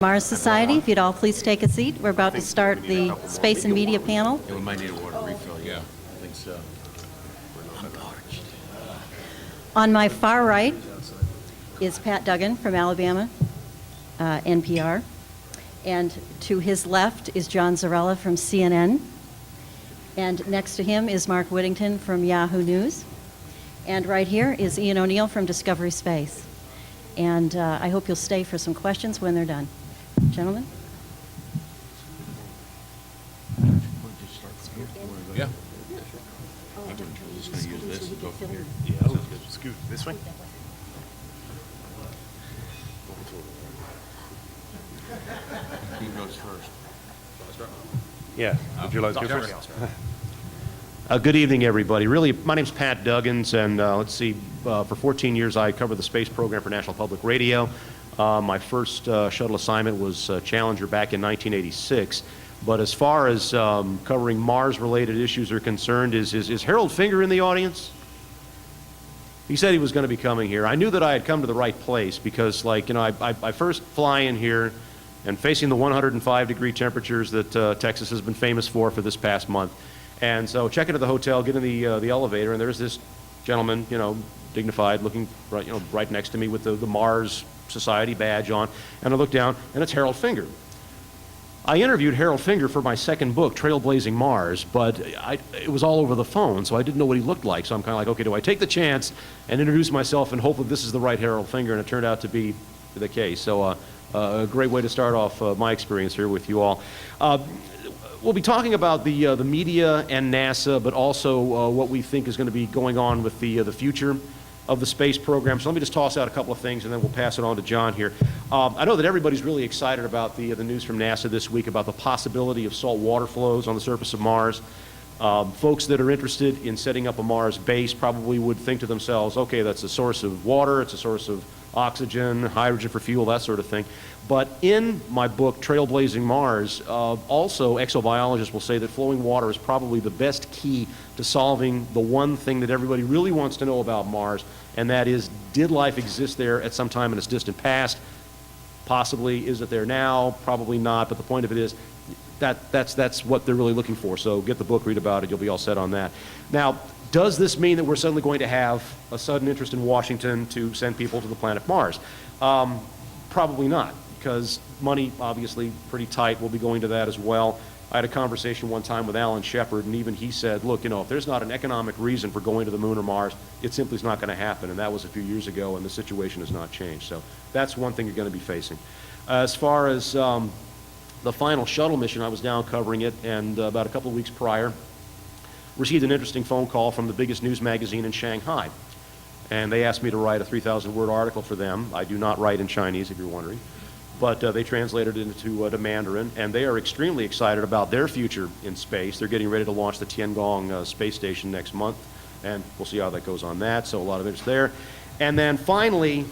Mars Society, if you'd all please take a seat. We're about to start the Space and Media panel. Yeah, we might need a water refill, yeah. I think so. I'm parched. On my far right is Pat Duggin from Alabama, NPR. And to his left is John Zarrella from CNN. And next to him is Mark Whittington from Yahoo News. And right here is Ian O'Neill from Discovery Space. And I hope you'll stay for some questions when they're done. Gentlemen? Yeah. I'm just going to use this and go from here. Yeah, scoot this way. He goes first. Yeah. Would you like to go Jeremy, first? I'll start. Good evening, everybody. Really, my name's Pat Duggins, and let's see, for 14 years I covered the space program for National Public Radio. My first shuttle assignment was Challenger back in 1986. But as far as covering Mars-related issues are concerned, is Harold Finger in the audience? He said he was going to be coming here. I knew that I had come to the right place because, like, you know, I first fly in here and facing the 105-degree temperatures that Texas has been famous for this past month. And so check into the hotel, get in the elevator, and there's this gentleman, you know, dignified, looking right, you know, right next to me with the Mars Society badge on. And I look down, and it's Harold Finger. I interviewed Harold Finger for my second book, Trailblazing Mars, but it was all over the phone, so I didn't know what he looked like. So I'm kind of like, okay, do I take the chance and introduce myself and hope that this is the right Harold Finger? And it turned out to be the case. So a great way to start off my experience here with you all. We'll be talking about the media and NASA, but also what we think is going to be going on with the future of the space program. So let me just toss out a couple of things, and then we'll pass it on to John here. I know that everybody's really excited about the news from NASA this week about the possibility of salt water flows on the surface of Mars. Folks that are interested in setting up a Mars base probably would think to themselves, okay, that's a source of water, it's a source of oxygen, hydrogen for fuel, that sort of thing. But in my book, Trailblazing Mars, also exobiologists will say that flowing water is probably the best key to solving the one thing that everybody really wants to know about Mars, and that is, did life exist there at some time in its distant past? Possibly. Is it there now? Probably not, but the point of it is that's what they're really looking for. So get the book, read about it, you'll be all set on that. Now, does this mean that we're suddenly going to have a sudden interest in Washington to send people to the planet Mars? Probably not, because money, obviously, pretty tight. We'll be going to that as well. I had a conversation one time with Alan Shepard, and even he said, look, you know, if there's not an economic reason for going to the moon or Mars, it simply is not going to happen. And that was a few years ago, and the situation has not changed. So that's one thing you're going to be facing. As far as the final shuttle mission, I was down covering it, and about a couple of weeks prior, received an interesting phone call from the biggest news magazine in Shanghai. And they asked me to write a 3,000-word article for them. I do not write in Chinese, if you're wondering. But they translated it into Mandarin, and they are extremely excited about their future in space. They're getting ready to launch the Tiangong space station next month, and we'll see how that goes on that, so a lot of interest there. And then finally,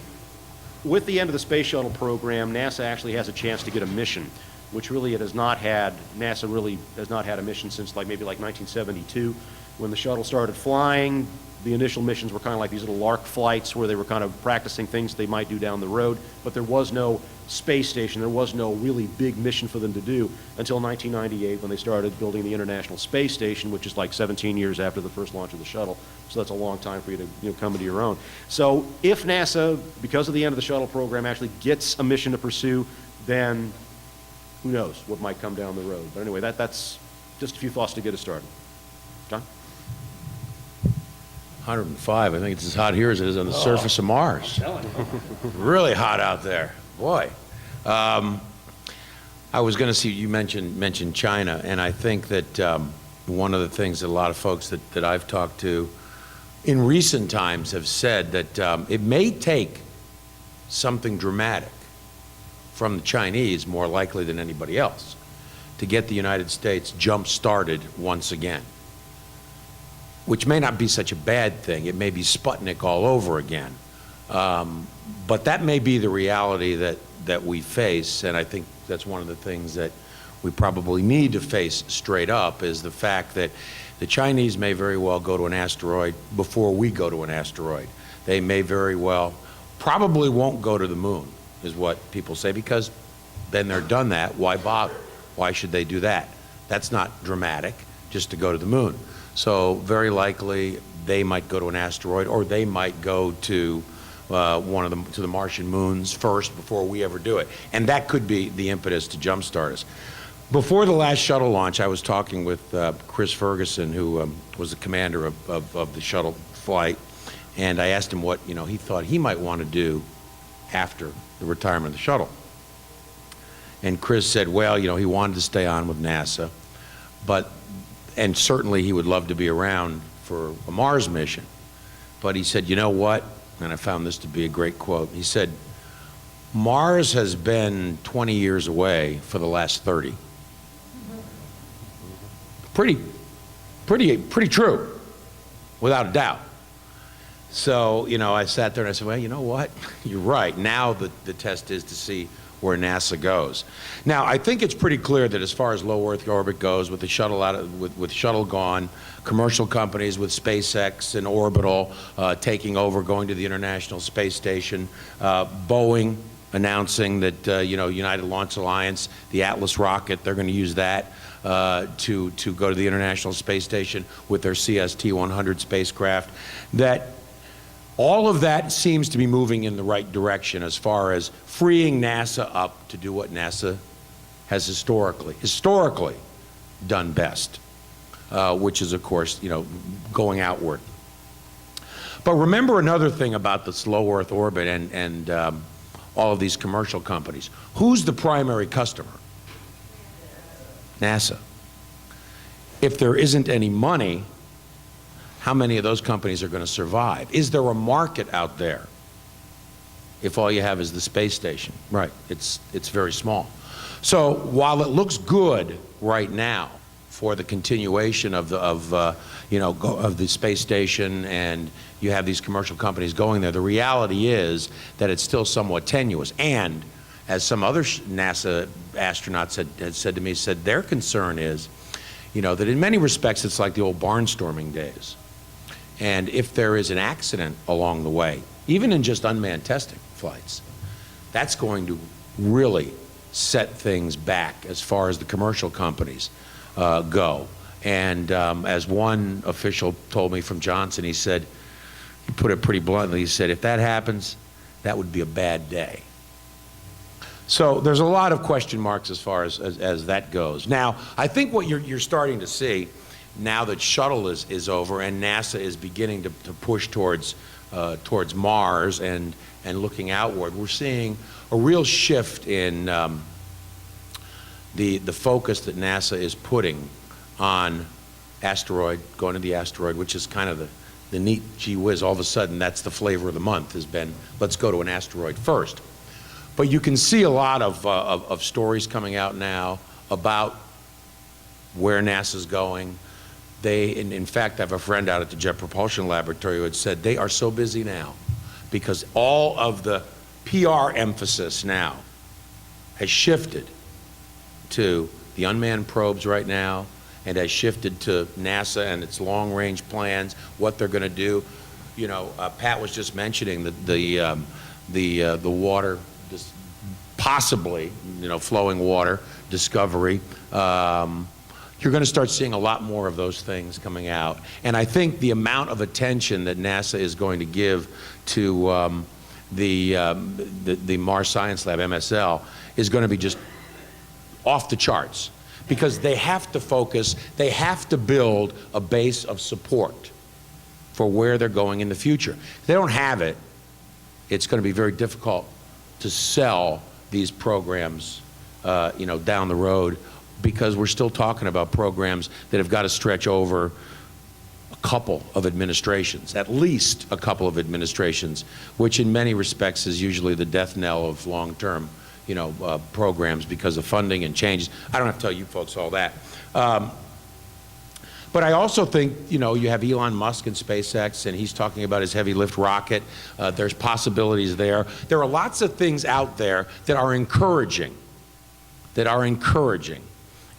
with the end of the space shuttle program, NASA actually has a chance to get a mission, which really it has not had. NASA really has not had a mission since maybe 1972, when the shuttle started flying. The initial missions were kind of like these little lark flights where they were kind of practicing things they might do down the road, but there was no space station, there was no really big mission for them to do until 1998 when they started building the International Space Station, which is like 17 years after the first launch of the shuttle. So that's a long time for you to come into your own. So if NASA, because of the end of the shuttle program, actually gets a mission to pursue, then who knows what might come down the road. But anyway, that's just a few thoughts to get us started. John? 105. I think it's as hot here as it is on the surface of Mars. Really hot out there. Boy. I was going to see, you mentioned China, and I think that one of the things that a lot of folks that I've talked to in recent times have said that it may take something dramatic from the Chinese, more likely than anybody else, to get the United States jump-started once again. Which may not be such a bad thing. It may be Sputnik all over again. But that may be the reality that we face, and I think that's one of the things that we probably need to face straight up, is the fact that the Chinese may very well go to an asteroid before we go to an asteroid. They may very well, probably won't go to the moon, is what people say, because then they're done that. Why bother? Why should they do that? That's not dramatic, just to go to the moon. So very likely they might go to an asteroid, or they might go to to the Martian moons first before we ever do it. And that could be the impetus to jumpstart us. Before the last shuttle launch, I was talking with Chris Ferguson, who was the commander of the shuttle flight, and I asked him what he thought he might want to do after the retirement of the shuttle. And Chris said, well, he wanted to stay on with NASA, and certainly he would love to be around for a Mars mission. But he said, you know what? And I found this to be a great quote. He said, Mars has been 20 years away for the last 30. Pretty true, without a doubt. So, I sat there and I said, well, you know what? You're right. Now the test is to see where NASA goes. Now, I think it's pretty clear that as far as low Earth orbit goes, with the shuttle with shuttle gone, commercial companies with SpaceX and Orbital taking over, going to the International Space Station, Boeing announcing that United Launch Alliance, the Atlas rocket, they're going to use that to go to the International Space Station with their CST-100 spacecraft. That all of that seems to be moving in the right direction as far as freeing NASA up to do what NASA has historically done best, which is, of course, going outward. But remember another thing about this low Earth orbit and all of these commercial companies. Who's the primary customer? NASA. If there isn't any money, how many of those companies are going to survive? Is there a market out there if all you have is the space station? Right, it's very small. So while it looks good right now for the continuation of the space station, and you have these commercial companies going there, the reality is that it's still somewhat tenuous. And as some other NASA astronauts had said to me, their concern is, that in many respects it's like the old barnstorming days. And if there is an accident along the way, even in just unmanned testing flights, that's going to really set things back as far as the commercial companies go. And as one official told me from Johnson, he said, he put it pretty bluntly, he said, if that happens, that would be a bad day. So there's a lot of question marks as far as that goes. Now, I think what you're starting to see now that shuttle is over and NASA is beginning to push towards Mars and looking outward, we're seeing a real shift in the focus that NASA is putting on going to the asteroid, which is kind of the neat gee whiz. All of a sudden, that's the flavor of the month, has been, let's go to an asteroid first. But you can see a lot of stories coming out now about where NASA's going. In fact, I have a friend out at the Jet Propulsion Laboratory who had said they are so busy now because all of the PR emphasis now has shifted to the unmanned probes right now, and has shifted to NASA and its long-range plans, what they're going to do. Pat was just mentioning the water, possibly, flowing water discovery. You're going to start seeing a lot more of those things coming out. And I think the amount of attention that NASA is going to give to the Mars Science Lab, MSL, is going to be just off the charts. Because they have to focus, they have to build a base of support for where they're going in the future. If they don't have it, it's going to be very difficult to sell these programs down the road, because we're still talking about programs that have got to stretch over a couple of administrations, at least a couple of administrations, which in many respects is usually the death knell of long-term programs because of funding and changes. I don't have to tell you folks all that. But I also think, you have Elon Musk and SpaceX, and he's talking about his heavy lift rocket. There's possibilities there. There are lots of things out there that are encouraging,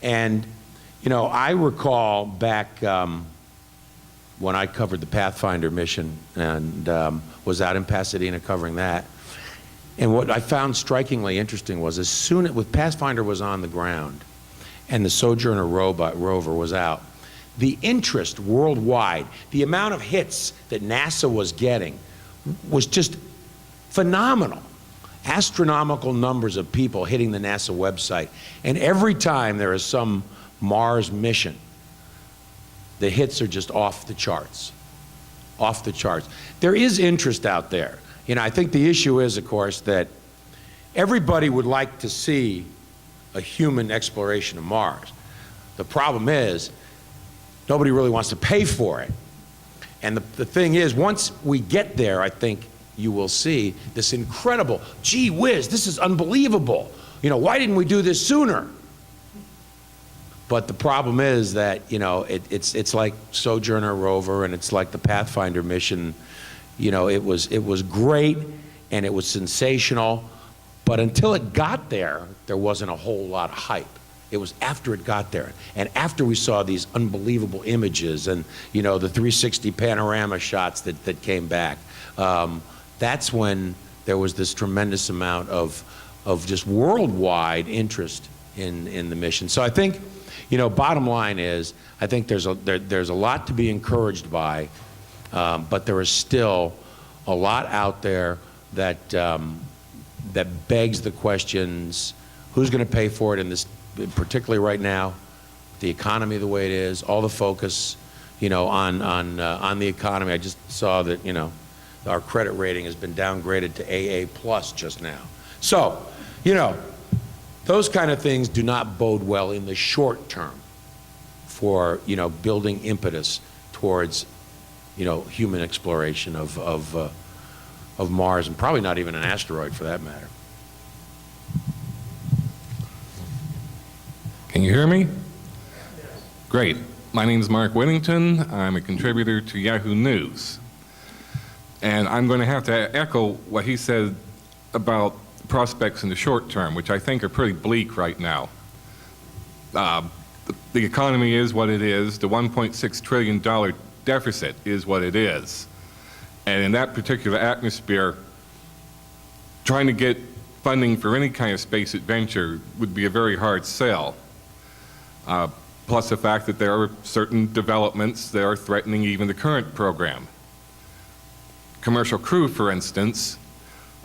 And, I recall back when I covered the Pathfinder mission and was out in Pasadena covering that. And what I found strikingly interesting was as soon as Pathfinder was on the ground and the Sojourner rover was out, the interest worldwide, the amount of hits that NASA was getting was just phenomenal. Astronomical numbers of people hitting the NASA website. And every time there is some Mars mission, the hits are just off the charts. Off the charts. There is interest out there. You know, I think the issue is, of course, that everybody would like to see a human exploration of Mars. The problem is, nobody really wants to pay for it. And the thing is, once we get there, I think you will see this incredible, gee whiz, this is unbelievable. You know, why didn't we do this sooner? But the problem is that, you know, it's like Sojourner rover and it's like the Pathfinder mission. You know, it was great and it was sensational, but until it got there, there wasn't a whole lot of hype. It was after it got there and after we saw these unbelievable images and, you know, the 360 panorama shots that came back. That's when there was this tremendous amount of just worldwide interest in the mission. So I think, you know, bottom line is, I think there's a lot to be encouraged by, but there is still a lot out there that that begs the questions: who's going to pay for it in this, particularly right now, the economy the way it is, all the focus, you know, on the economy. I just saw that, you know, our credit rating has been downgraded to AA+ just now. So, you know, those kind of things do not bode well in the short term for, you know, building impetus towards, you know, human exploration of Mars, and probably not even an asteroid for that matter. Can you hear me? Great. My name is Mark Whittington. I'm a contributor to Yahoo News. And I'm going to have to echo what he said about prospects in the short term, which I think are pretty bleak right now. The economy is what it is. The $1.6 trillion deficit is what it is. And in that particular atmosphere, trying to get funding for any kind of space adventure would be a very hard sell. Plus the fact that there are certain developments that are threatening even the current program. Commercial Crew, for instance,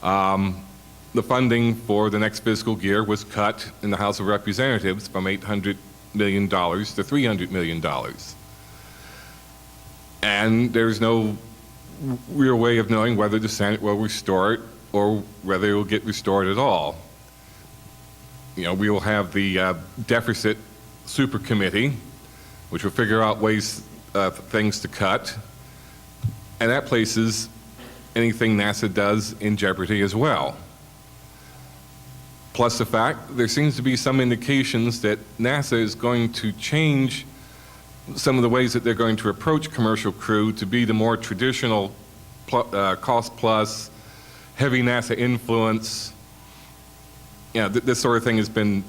the funding for the next fiscal year was cut in the House of Representatives from $800 million to $300 million. And there's no real way of knowing whether the Senate will restore it or whether it will get restored at all. You know, we will have the deficit super committee, which will figure out ways, things to cut, and that places anything NASA does in jeopardy as well. Plus the fact there seems to be some indications that NASA is going to change some of the ways that they're going to approach Commercial Crew to be the more traditional cost plus, heavy NASA influence. You know, this sort of thing has been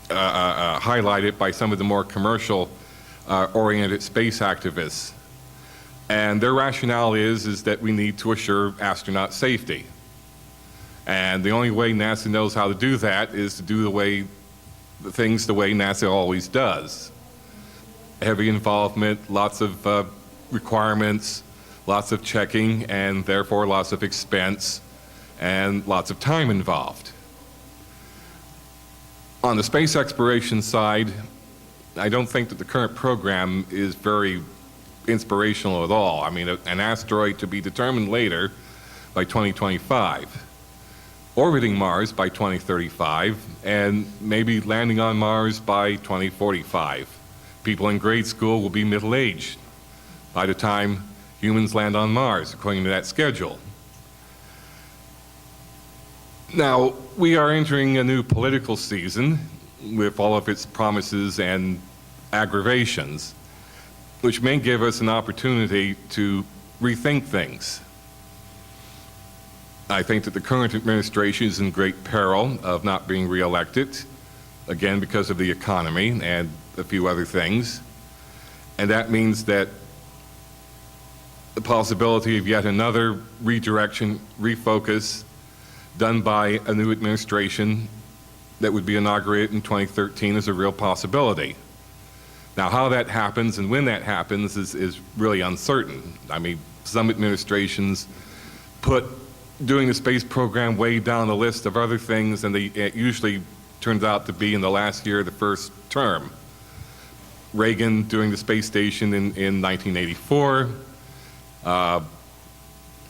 highlighted by some of the more commercial oriented space activists. And their rationale is that we need to assure astronaut safety. And the only way NASA knows how to do that is to do the things the way NASA always does. Heavy involvement, lots of requirements, lots of checking, and therefore lots of expense and lots of time involved. On the space exploration side, I don't think that the current program is very inspirational at all. I mean, an asteroid to be determined later by 2025, orbiting Mars by 2035, and maybe landing on Mars by 2045. People in grade school will be middle-aged by the time humans land on Mars, according to that schedule. Now, we are entering a new political season with all of its promises and aggravations, which may give us an opportunity to rethink things. I think that the current administration is in great peril of not being reelected, again because of the economy and a few other things. And that means that the possibility of yet another redirection, refocus done by a new administration that would be inaugurated in 2013 is a real possibility. Now, how that happens and when that happens is really uncertain. I mean, some administrations put doing the space program way down the list of other things, and it usually turns out to be in the last year of the first term. Reagan doing the space station in 1984,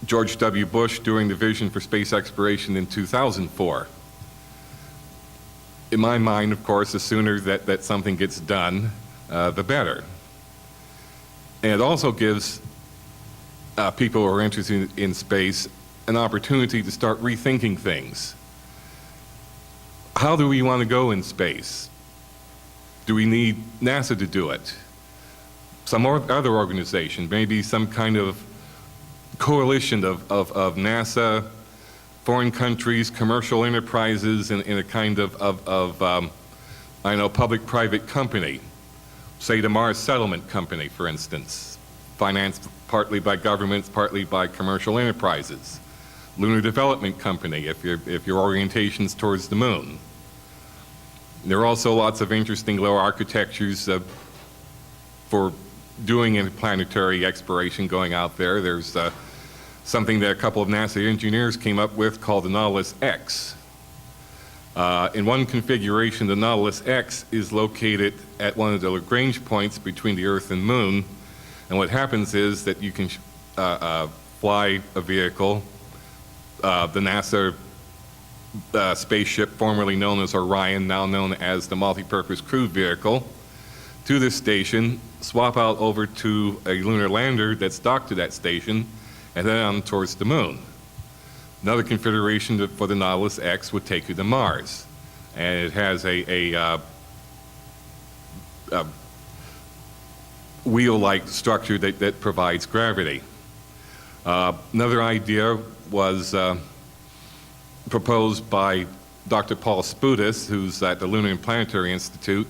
George W. Bush doing the vision for space exploration in 2004. In my mind, of course, the sooner that something gets done, the better. And it also gives people who are interested in space an opportunity to start rethinking things. How do we want to go in space? Do we need NASA to do it? Some other organization, maybe some kind of coalition of NASA, foreign countries, commercial enterprises in a kind of I know, public-private company, say the Mars Settlement Company, for instance, financed partly by governments, partly by commercial enterprises. Lunar Development Company, if your orientation's towards the moon. There are also lots of interesting little architectures for doing interplanetary exploration going out there. There's something that a couple of NASA engineers came up with called the Nautilus X. In one configuration, the Nautilus X is located at one of the Lagrange points between the Earth and Moon, and what happens is that you can fly a vehicle, the NASA spaceship formerly known as Orion, now known as the Multi-Purpose Crew Vehicle, to this station, swap out over to a lunar lander that's docked to that station, and then on towards the moon. Another configuration for the Nautilus X would take you to Mars, and it has a wheel-like structure that provides gravity. Another idea was proposed by Dr. Paul Spudis, who's at the Lunar and Planetary Institute,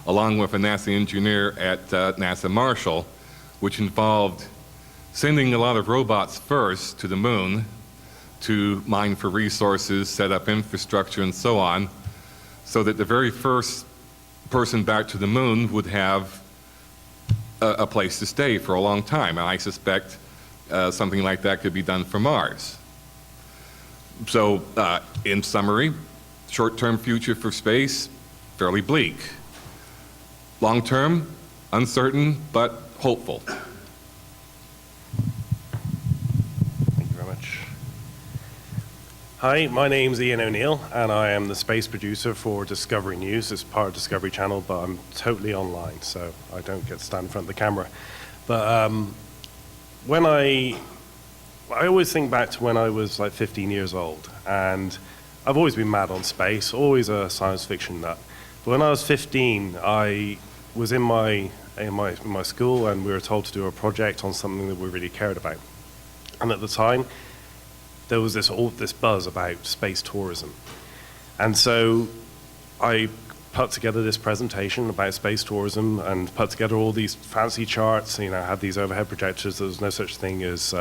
along with a NASA engineer at NASA Marshall, which involved sending a lot of robots first to the moon to mine for resources, set up infrastructure, and so on, so that the very first person back to the moon would have a place to stay for a long time. And I suspect something like that could be done for Mars. So, in summary, short-term future for space, fairly bleak. Long-term, uncertain, but hopeful. Thank you very much. Hi, my name's Ian O'Neill, and I am the space producer for Discovery News. It's part of Discovery Channel, but I'm totally online, so I don't get to stand in front of the camera. But when I always think back to when I was like 15 years old, and I've always been mad on space, always a science fiction nut. But when I was 15, I was in my school, and we were told to do a project on something that we really cared about. And at the time, there was this buzz about space tourism. And so I put together this presentation about space tourism and put together all these fancy charts, had these overhead projectors. There was no such thing as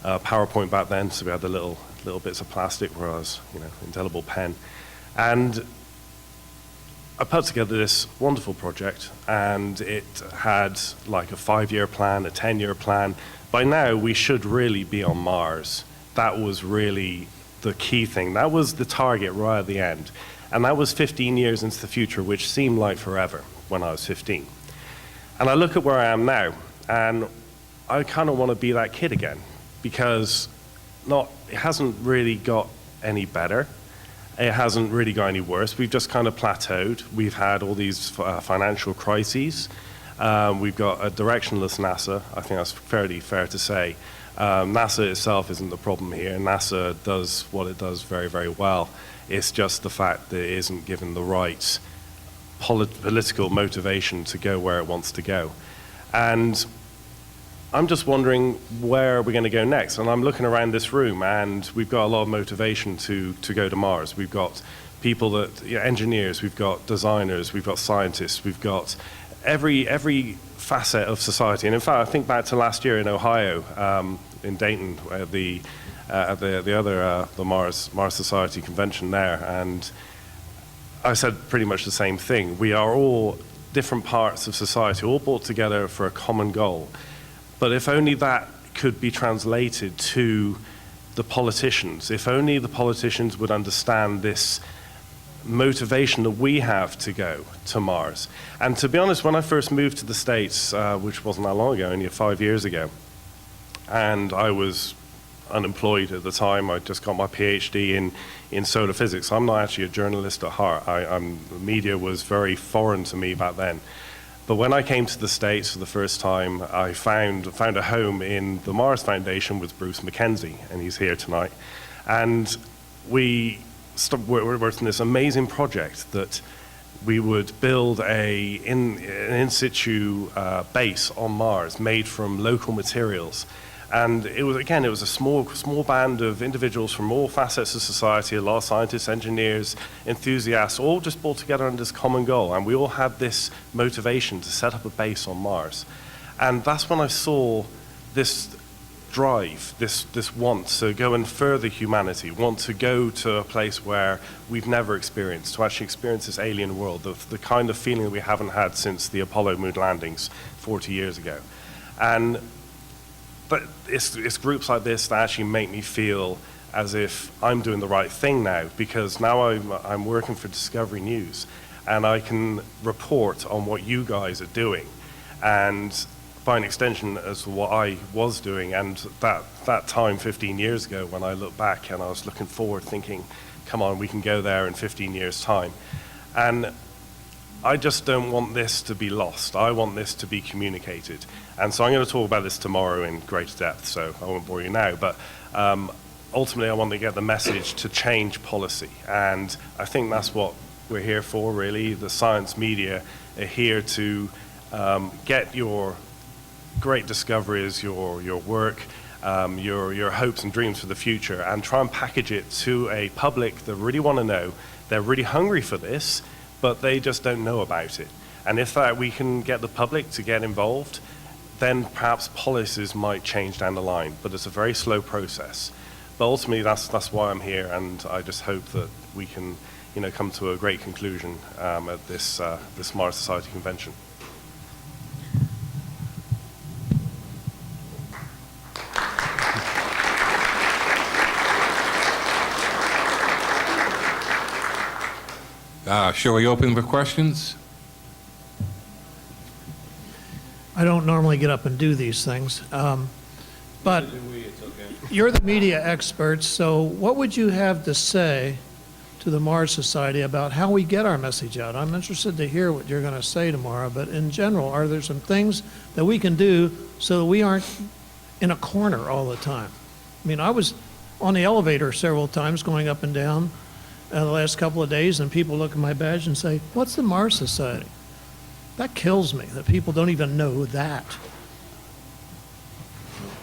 PowerPoint back then, so we had the little bits of plastic, whereas, indelible pen. And I put together this wonderful project, and it had like a 5-year plan, a 10-year plan. By now, we should really be on Mars. That was really the key thing. That was the target right at the end. And that was 15 years into the future, which seemed like forever when I was 15. And I look at where I am now, and I kind of want to be that kid again, because it hasn't really got any better. It hasn't really got any worse. We've just kind of plateaued. We've had all these financial crises. We've got a directionless NASA. I think that's fairly fair to say. NASA itself isn't the problem here. NASA does what it does very, very well. It's just the fact that it isn't given the right political motivation to go where it wants to go. And I'm just wondering, where are we going to go next? And I'm looking around this room, and we've got a lot of motivation to go to Mars. We've got people engineers, we've got designers, we've got scientists, we've got every facet of society. And in fact, I think back to last year in Ohio, in Dayton, the Mars Society convention there, and I said pretty much the same thing. We are all different parts of society, all brought together for a common goal. But if only that could be translated to the politicians, if only the politicians would understand this motivation that we have to go to Mars. And to be honest, when I first moved to the States, which wasn't that long ago, only 5 years ago, and I was unemployed at the time. I just got my PhD in solar physics. I'm not actually a journalist at heart. Media was very foreign to me back then. But when I came to the States for the first time, I found a home in the Mars Foundation with Bruce Mackenzie, and he's here tonight. And we're working this amazing project that we would build an in situ base on Mars made from local materials. And it was a small band of individuals from all facets of society, a lot of scientists, engineers, enthusiasts, all just brought together under this common goal. And we all had this motivation to set up a base on Mars. And that's when I saw this drive, this want to go and further humanity, want to go to a place where we've never experienced, to actually experience this alien world, the kind of feeling that we haven't had since the Apollo moon landings 40 years ago. But it's groups like this that actually make me feel as if I'm doing the right thing now, because now I'm working for Discovery News, and I can report on what you guys are doing, and by an extension as to what I was doing. And that time 15 years ago, when I look back and I was looking forward thinking, come on, we can go there in 15 years' time. And I just don't want this to be lost. I want this to be communicated. And so I'm going to talk about this tomorrow in greater depth, so I won't bore you now. But ultimately, I want to get the message to change policy. And I think that's what we're here for, really. The science media are here to get your great discoveries, your work, your hopes and dreams for the future, and try and package it to a public that really want to know. They're really hungry for this, but they just don't know about it. And if we can get the public to get involved, then perhaps policies might change down the line. But it's a very slow process. But ultimately, that's why I'm here, and I just hope that we can, come to a great conclusion at this Mars Society convention. Shall we open for questions? I don't normally get up and do these things, but you're the media experts, so what would you have to say to the Mars Society about how we get our message out? I'm interested to hear what you're going to say tomorrow, but in general, are there some things that we can do so that we aren't in a corner all the time? I mean, I was on the elevator several times going up and down the last couple of days, and people look at my badge and say, "What's the Mars Society?" That kills me, that people don't even know that.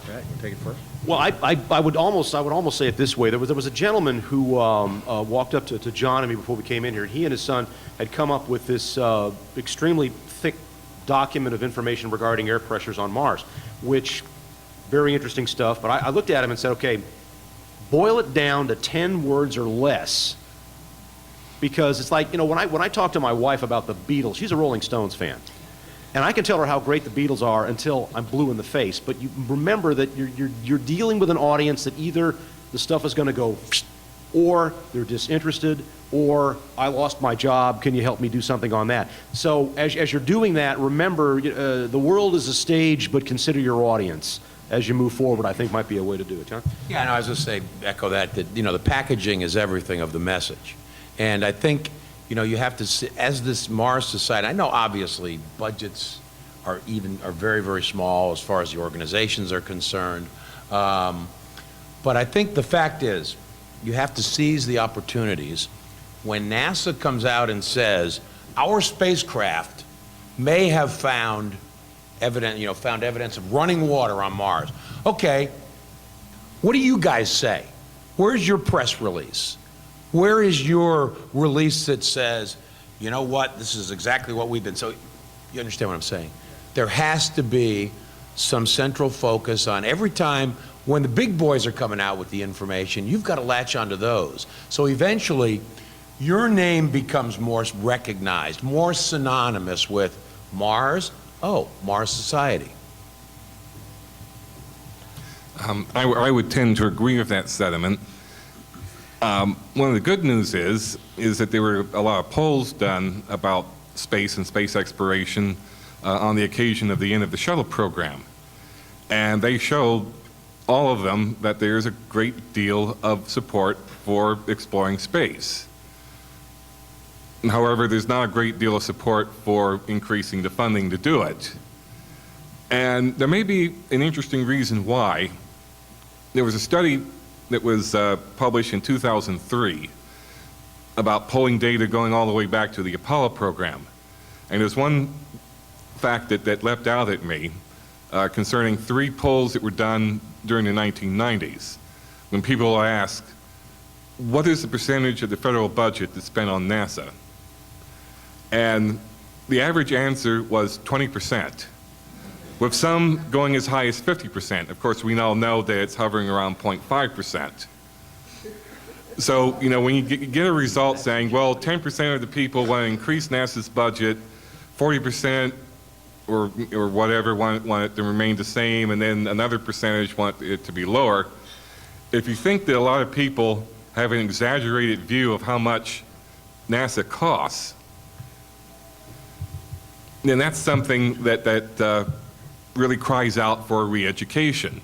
Okay, you take it first. Well, I would almost say it this way. There was a gentleman who walked up to John and me before we came in here. He and his son had come up with this extremely thick document of information regarding air pressures on Mars, which, very interesting stuff. But I looked at him and said, okay, boil it down to 10 words or less. Because it's like, when I talk to my wife about the Beatles, she's a Rolling Stones fan. And I can tell her how great the Beatles are until I'm blue in the face. But you remember that you're dealing with an audience that either the stuff is going to go, or they're disinterested, or I lost my job, can you help me do something on that? So as you're doing that, remember, the world is a stage, but consider your audience. As you move forward, I think might be a way to do it. John? Yeah, no, I was just say, echo that, the packaging is everything of the message. And I think, you have to, as this Mars Society, I know obviously budgets are very, very small as far as the organizations are concerned. But I think the fact is, you have to seize the opportunities. When NASA comes out and says, our spacecraft may have found evidence of running water on Mars. Okay, what do you guys say? Where's your press release? Where is your release that says, you know what, this is exactly what we've been. So You understand what I'm saying? There has to be some central focus on every time when the big boys are coming out with the information, you've got to latch onto those. So eventually, your name becomes more recognized, more synonymous with Mars. Oh, Mars Society. I would tend to agree with that sentiment. One of the good news is that there were a lot of polls done about space and space exploration on the occasion of the end of the shuttle program. And they showed, all of them, that there's a great deal of support for exploring space. However, there's not a great deal of support for increasing the funding to do it. And there may be an interesting reason why. There was a study that was published in 2003 about polling data going all the way back to the Apollo program. And there's one fact that leapt out at me concerning 3 polls that were done during the 1990s, when people asked, what is the percentage of the federal budget that's spent on NASA? And the average answer was 20%, with some going as high as 50%. Of course, we all know that it's hovering around 0.5%. So, you know, when you get a result saying, well, 10% of the people want to increase NASA's budget, 40% or whatever want it to remain the same, and then another percentage want it to be lower. If you think that a lot of people have an exaggerated view of how much NASA costs, then that's something that really cries out for re-education.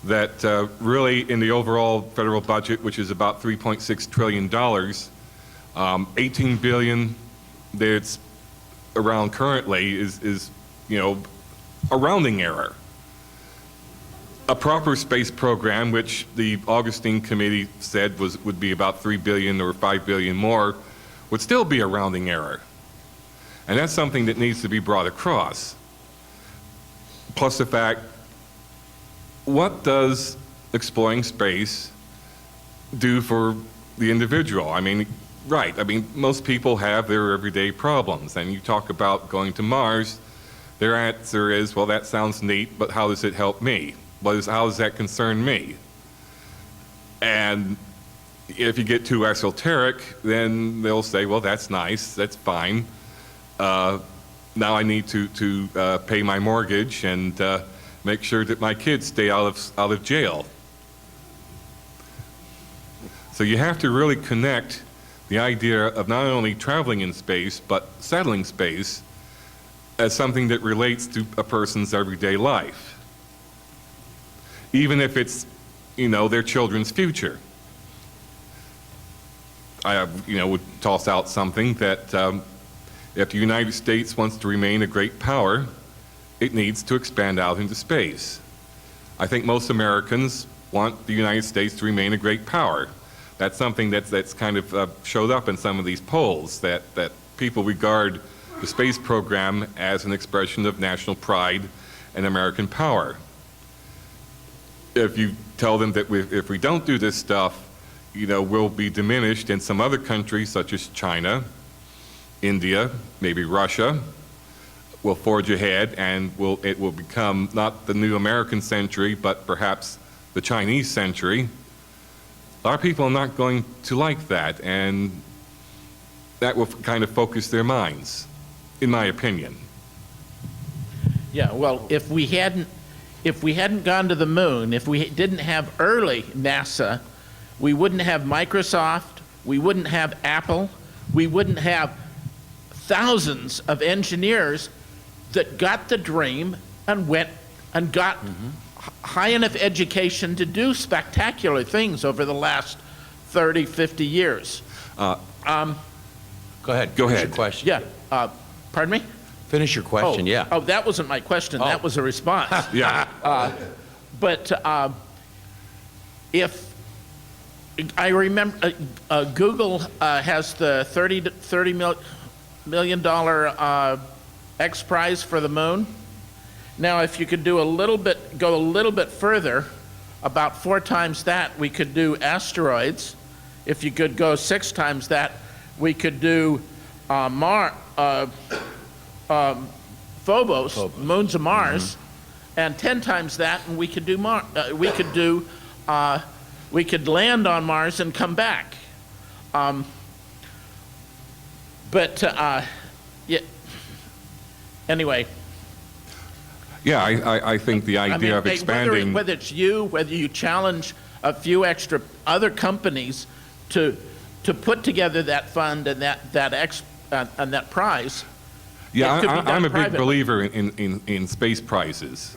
That really, in the overall federal budget, which is about $3.6 trillion, 18 billion that's around currently is, you know, a rounding error. A proper space program, which the Augustine Committee said would be about 3 billion or 5 billion more, would still be a rounding error. And that's something that needs to be brought across. Plus the fact, what does exploring space do for the individual? I mean, right, I mean, most people have their everyday problems, and you talk about going to Mars, their answer is, well, that sounds neat, but how does it help me? How does that concern me? And if you get too esoteric, then they'll say, well, that's nice, that's fine. Now I need to pay my mortgage and make sure that my kids stay out of jail. So you have to really connect the idea of not only traveling in space, but settling space as something that relates to a person's everyday life. Even if it's, you know, their children's future. I, you know, would toss out something that if the United States wants to remain a great power, it needs to expand out into space. I think most Americans want the United States to remain a great power. That's something that's kind of showed up in some of these polls, that people regard the space program as an expression of national pride and American power. If you tell them that if we don't do this stuff, you know, we'll be diminished in some other countries such as China, India, maybe Russia, will forge ahead and it will become not the new American century, but perhaps the Chinese century. A lot of people are not going to like that, and that will kind of focus their minds, in my opinion. Yeah, well, if we hadn't gone to the moon, if we didn't have early NASA, we wouldn't have Microsoft, we wouldn't have Apple, we wouldn't have thousands of engineers that got the dream and went and got high enough education to do spectacular things over the last 30, 50 years. Go ahead. Go Finish ahead. your question. Yeah, pardon me? Finish your question, yeah. Oh, that wasn't my question, that was a response. Yeah. But if I remember, Google has the $30 million X Prize for the moon. Now, if you could do go a little bit further, about 4 times that, we could do asteroids. If you could go 6 times that, we could do Phobos, moons of Mars, and 10 times that, and we could do we could land on Mars and come back. Yeah, anyway. Yeah, I think the idea of hey, expanding. whether it's you, whether you challenge a few extra other companies to put together that fund and that prize. Yeah, it could be done I'm a big privately. believer in space prizes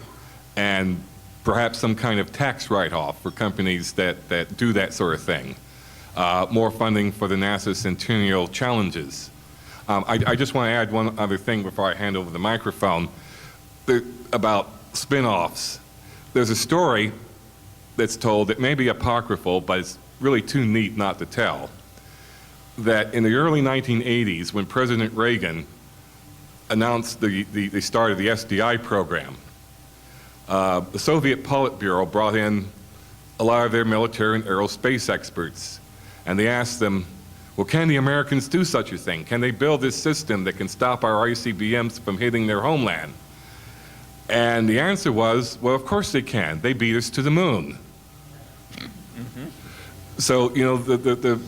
and perhaps some kind of tax write-off for companies that do that sort of thing. More funding for the NASA Centennial Challenges. I just want to add one other thing before I hand over the microphone about spin-offs. There's a story that's told that may be apocryphal, but it's really too neat not to tell, that in the early 1980s, when President Reagan announced the start of the SDI program, the Soviet Politburo brought in a lot of their military and aerospace experts, and they asked them, well, can the Americans do such a thing? Can they build this system that can stop our ICBMs from hitting their homeland? And the answer was, well, of course they can. They beat us to the moon. Mm-hmm. So, you know, the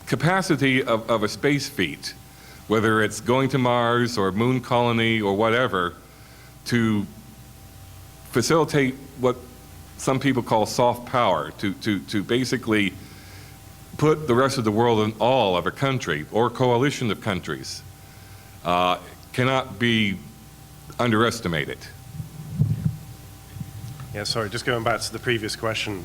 capacity of a space feat, whether it's going to Mars or moon colony or whatever, to facilitate what some people call soft power, to basically put the rest of the world in awe of a country or coalition of countries, cannot be underestimated. Yeah, sorry, just going back to the previous question.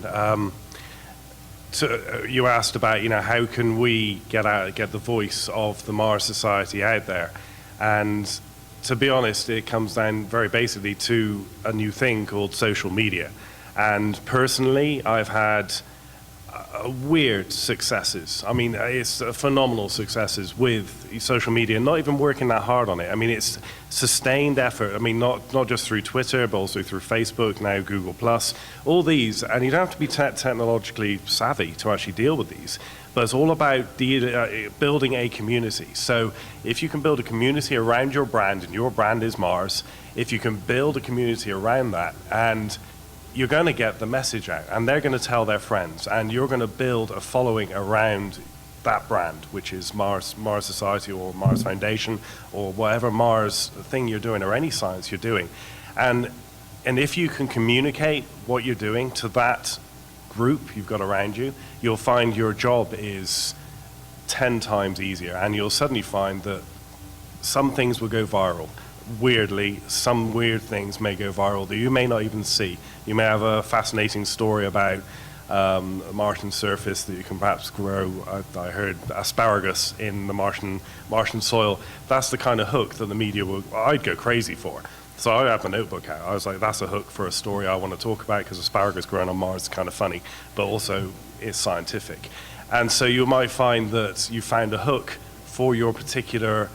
You asked about, you know, how can we get the voice of the Mars Society out there? And to be honest, it comes down very basically to a new thing called social media. And personally, I've had weird successes. I mean, it's phenomenal successes with social media, not even working that hard on it. I mean, it's sustained effort. I mean, not just through Twitter, but also through Facebook, now Google+, all these. And you don't have to be technologically savvy to actually deal with these. But it's all about building a community. So if you can build a community around your brand, and your brand is Mars, if you can build a community around that, and you're going to get the message out, and they're going to tell their friends, and you're going to build a following around that brand, which is Mars Society or Mars Foundation or whatever Mars thing you're doing or any science you're doing. And if you can communicate what you're doing to that group you've got around you, you'll find your job is 10 times easier, and you'll suddenly find that some things will go viral. Weirdly, some weird things may go viral that you may not even see. You may have a fascinating story about a Martian surface that you can perhaps grow. I heard asparagus in the Martian soil. That's the kind of hook that the media I'd go crazy for. So I had my notebook out. I was like, that's a hook for a story I want to talk about, because asparagus growing on Mars is kind of funny, but also it's scientific. And so you might find that you found a hook for your particular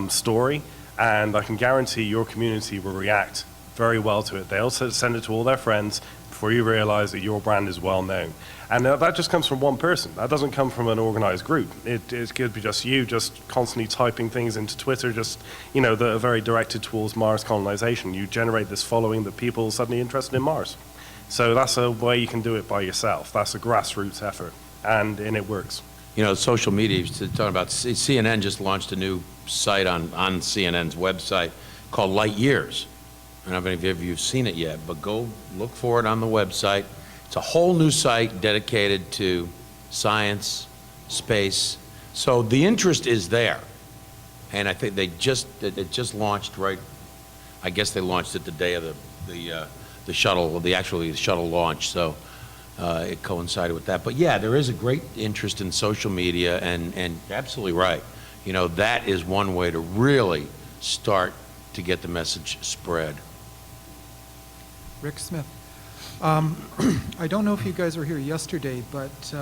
story, and I can guarantee your community will react very well to it. They'll send it to all their friends before you realize that your brand is well known. And that just comes from one person. That doesn't come from an organized group. It could be just you just constantly typing things into Twitter, just, you know, that are very directed towards Mars colonization. You generate this following that people are suddenly interested in Mars. So that's a way you can do it by yourself. That's a grassroots effort, and it works. You know, social media, talking about CNN just launched a new site on CNN's website called Light Years. I don't know if any of you have seen it yet, but go look for it on the website. It's a whole new site dedicated to science, space. So the interest is there. And I think it just launched right, I guess they launched it the day of the shuttle, the shuttle launch. So it coincided with that. But yeah, there is a great interest in social media, and absolutely right. You know, that is one way to really start to get the message spread. Rick Smith. I don't know if you guys were here yesterday, but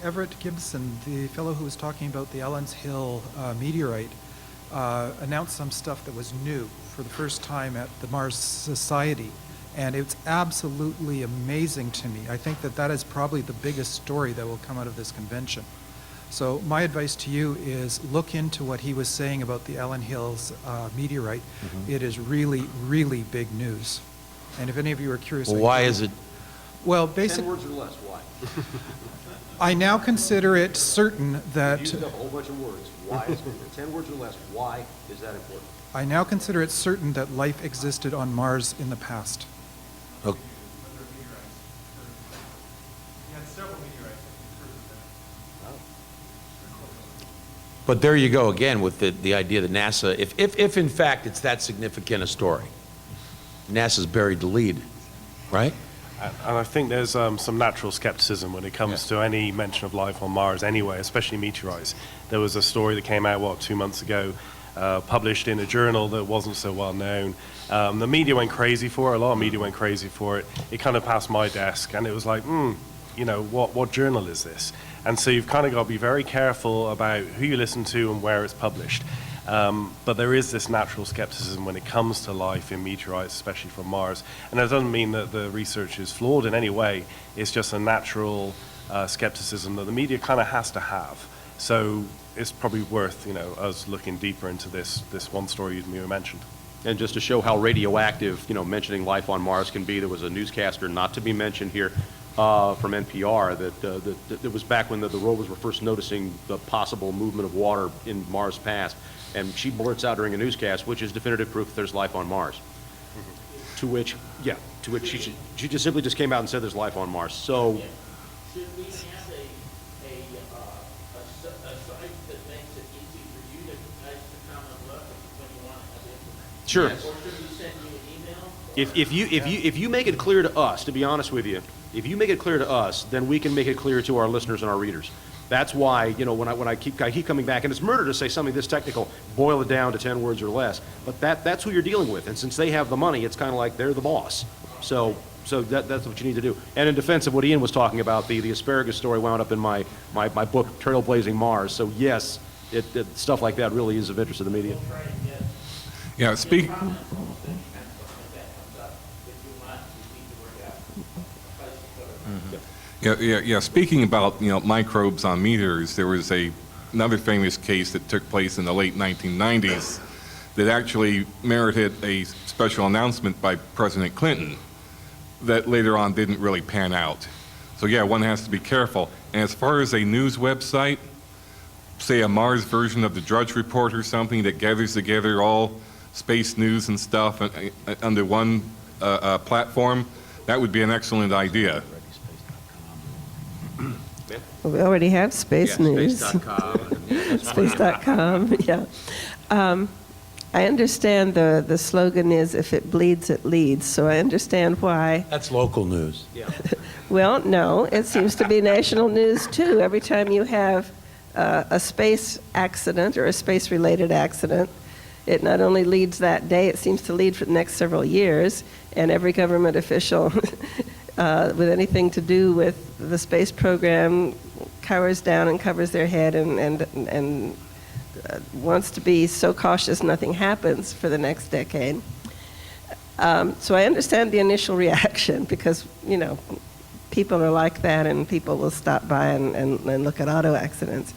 Everett Gibson, the fellow who was talking about the Ellens Hill meteorite, announced some stuff that was new for the first time at the Mars Society. And it's absolutely amazing to me. I think that is probably the biggest story that will come out of this convention. So my advice to you is look into what he was saying about the Allen Hills meteorite. It is really, really big news. And if any of you are curious... Well, why is it? Well, basically... 10 words or less, why? I now consider it certain that... You used up a whole bunch of words. Why is 10 words or less, why is that important? I now consider it certain that life existed on Mars in the past. Okay. But there you go again with the idea that NASA, if in fact it's that significant a story, NASA's buried the lead, right? And I think there's some natural skepticism when it comes to any mention of life on Mars anyway, especially meteorites. There was a story that came out, 2 months ago, published in a journal that wasn't so well known. The media went crazy for it, a lot of media went crazy for it. It kind of passed my desk, and it was like, you know, what journal is this? And so you've kind of got to be very careful about who you listen to and where it's published. But there is this natural skepticism when it comes to life in meteorites, especially from Mars. And that doesn't mean that the research is flawed in any way. It's just a natural skepticism that the media kind of has to have. So it's probably worth, you know, us looking deeper into this one story you mentioned. And just to show how radioactive, you know, mentioning life on Mars can be, there was a newscaster, not to be mentioned here, from NPR that it was back when the rovers were first noticing the possible movement of water in Mars past, and she blurts out during a newscast, which is definitive proof that there's life on Mars. To which she just simply just came out and said there's life on Mars. So. Should we have a site that makes it easy for you guys to come and look when you want to have information? Sure. Or should we send you an email? If you make it clear to us, to be honest with you, if you make it clear to us, then we can make it clear to our listeners and our readers. That's why, you know, when I keep coming back, and it's murder to say something this technical, boil it down to 10 words or less. But that's who you're dealing with, and since they have the money, it's kind of like they're the boss. So that's what you need to do. And in defense of what Ian was talking about, the asparagus story wound up in my book, Trailblazing Mars. So yes, stuff like that really is of interest to the media. Yeah, speaking about, you know, microbes on meteors, there was another famous case that took place in the late 1990s that actually merited a special announcement by President Clinton that later on didn't really pan out. So yeah, one has to be careful. And as far as a news website, say a Mars version of the Drudge Report or something that gathers together all space news and stuff under one platform, that would be an excellent idea. We already have Space News. Space.com. Space.com, yeah. I understand the slogan is, if it bleeds, it leads, so I understand why. That's local news. Yeah. Well, no, it seems to be national news, too. Every time you have a space accident or a space-related accident, it not only leads that day, it seems to lead for the next several years, and every government official with anything to do with the space program cowers down and covers their head and wants to be so cautious nothing happens for the next decade. So I understand the initial reaction because, you know, people are like that and people will stop by and look at auto accidents.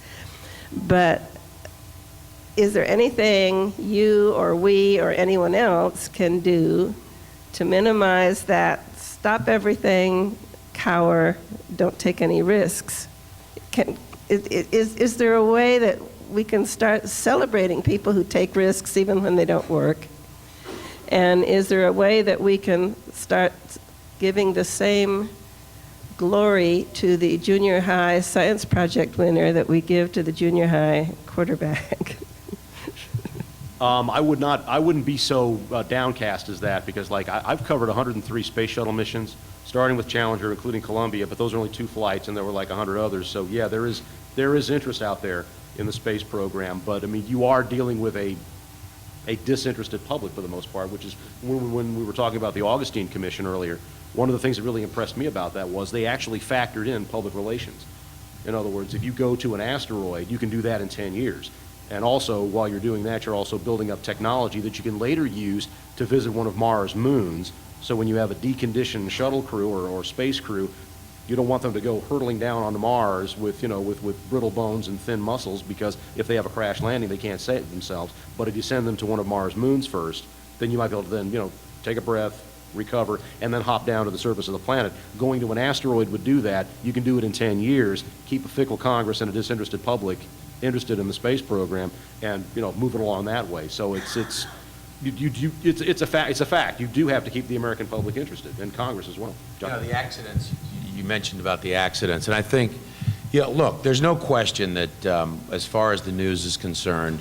But is there anything you or we or anyone else can do to minimize that? Stop everything, cower, don't take any risks. Is there a way that we can start celebrating people who take risks even when they don't work? And is there a way that we can start giving the same glory to the junior high science project winner that we give to the junior high quarterback? I wouldn't be so downcast as that, because like I've covered 103 space shuttle missions, starting with Challenger, including Columbia, but those are only 2 flights, and there were like 100 others. So yeah, there is interest out there in the space program, but I mean, you are dealing with a disinterested public for the most part, which is when we were talking about the Augustine Commission earlier. One of the things that really impressed me about that was they actually factored in public relations. In other words, if you go to an asteroid, you can do that in 10 years. And also, while you're doing that, you're also building up technology that you can later use to visit one of Mars' moons. So when you have a deconditioned shuttle crew or space crew, You don't want them to go hurtling down onto Mars with, you know, with brittle bones and thin muscles, because if they have a crash landing, they can't save themselves. But if you send them to one of Mars' moons first, then you might be able to then, you know, take a breath, recover, and then hop down to the surface of the planet. Going to an asteroid would do that. You can do it in 10 years, keep a fickle Congress and a disinterested public interested in the space program, and, you know, move it along that way. So it's a fact. You do have to keep the American public interested, and Congress as well. You know, the accidents, you mentioned about the accidents, and I think, you know, look, there's no question that as far as the news is concerned,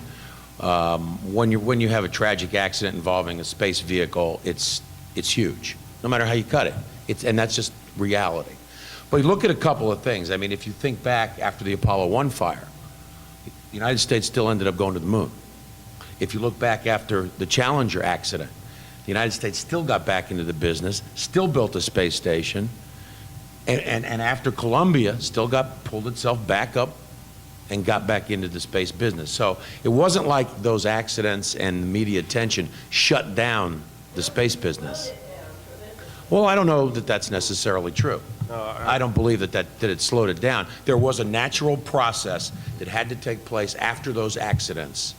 when you have a tragic accident involving a space vehicle, it's huge, no matter how you cut it. And that's just reality. But you look at a couple of things. I mean, if you think back after the Apollo 1 fire, the United States still ended up going to the moon. If you look back after the Challenger accident, the United States still got back into the business, still built a space station, and after Columbia, still pulled itself back up and got back into the space business. So it wasn't like those accidents and the media attention shut down the space business. Well, I don't know that that's necessarily true. I don't believe that it slowed it down. There was a natural process that had to take place after those accidents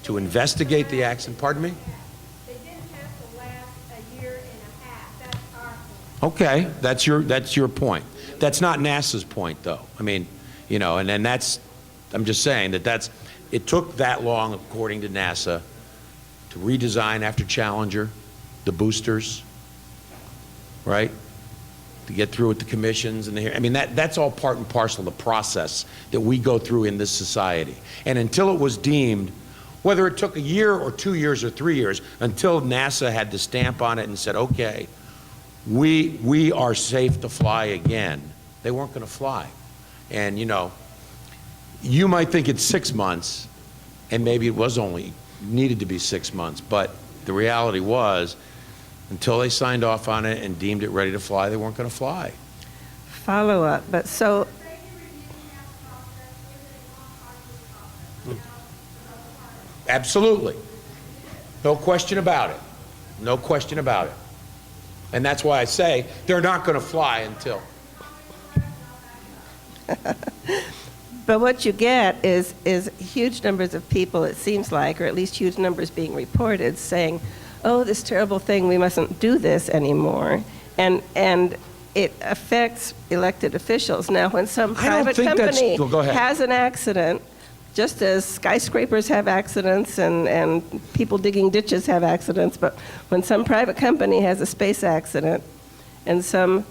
to investigate the accident. Pardon me? They didn't have to last a year and a half. That's our point. Okay, that's your point. That's not NASA's point, though. I mean, you know, and that's, I'm just saying that it took that long, according to NASA, to redesign after Challenger, the boosters, right? To get through with the commissions and I mean, that's all part and parcel of the process that we go through in this society. And until it was deemed, whether it took a year or 2 years or 3 years, until NASA had the stamp on it and said, okay, we are safe to fly again, they weren't going to fly. And, you know, you might think it's 6 months, and maybe it was only needed to be 6 months, but the reality was, until they signed off on it and deemed it ready to fly, they weren't going to fly. Follow up, but so, Absolutely. No question about it. No question about it. And that's why I say they're not going to fly until. but what you get is huge numbers of people, it seems like, or at least huge numbers being reported, saying, oh, this terrible thing, we mustn't do this anymore. And it affects elected officials. Now, when some private company has an accident, just as skyscrapers have accidents and people digging ditches have accidents, but when some private company has a space accident and some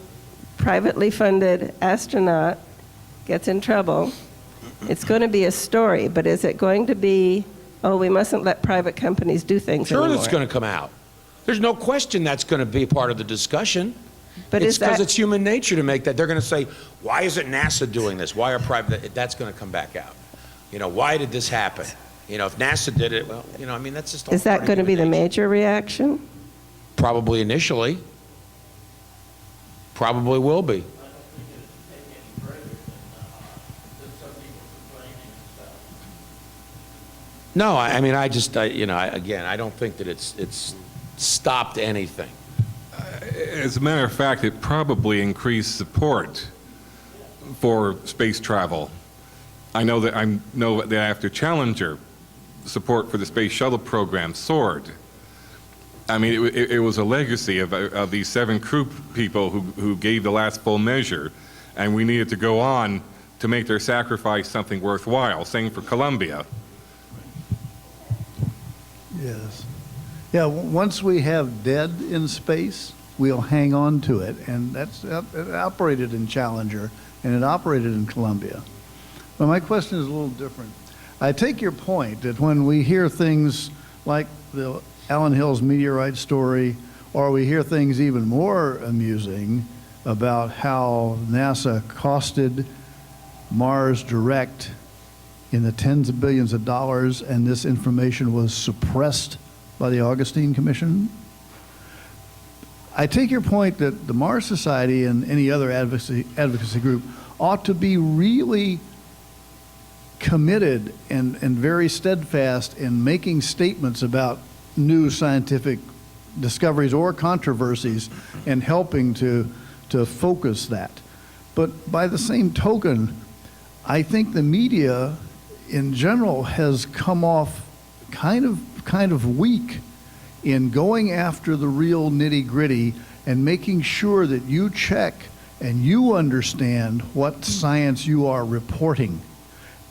privately funded astronaut gets in trouble, it's going to be a story, but is it going to be, oh, we mustn't let private companies do things anymore? Sure, that's going to come out. There's no question that's going to be part of the discussion. But it's because it's human nature to make that. They're going to say, why isn't NASA doing this? Why are private? That's going to come back out. You know, why did this happen? You know, if NASA did it, well, you know, I mean, that's just all. Is that going to be the major reaction? Probably initially. Probably will be. No, I mean, you know, again, I don't think that it's stopped anything. As a matter of fact, it probably increased support for space travel. I know that after Challenger, support for the space shuttle program soared. I mean, it was a legacy of these 7 crew people who gave the last full measure, and we needed to go on to make their sacrifice something worthwhile. Same for Columbia. Yes. Yeah, once we have dead in space, we'll hang on to it. And it operated in Challenger, and it operated in Columbia. But my question is a little different. I take your point that when we hear things like the Allen Hills meteorite story, or we hear things even more amusing about how NASA costed Mars Direct in the tens of billions of dollars, and this information was suppressed by the Augustine Commission. I take your point that the Mars Society and any other advocacy group ought to be really committed and very steadfast in making statements about new scientific discoveries or controversies and helping to focus that. But by the same token, I think the media in general has come off kind of weak in going after the real nitty-gritty and making sure that you check and you understand what science you are reporting,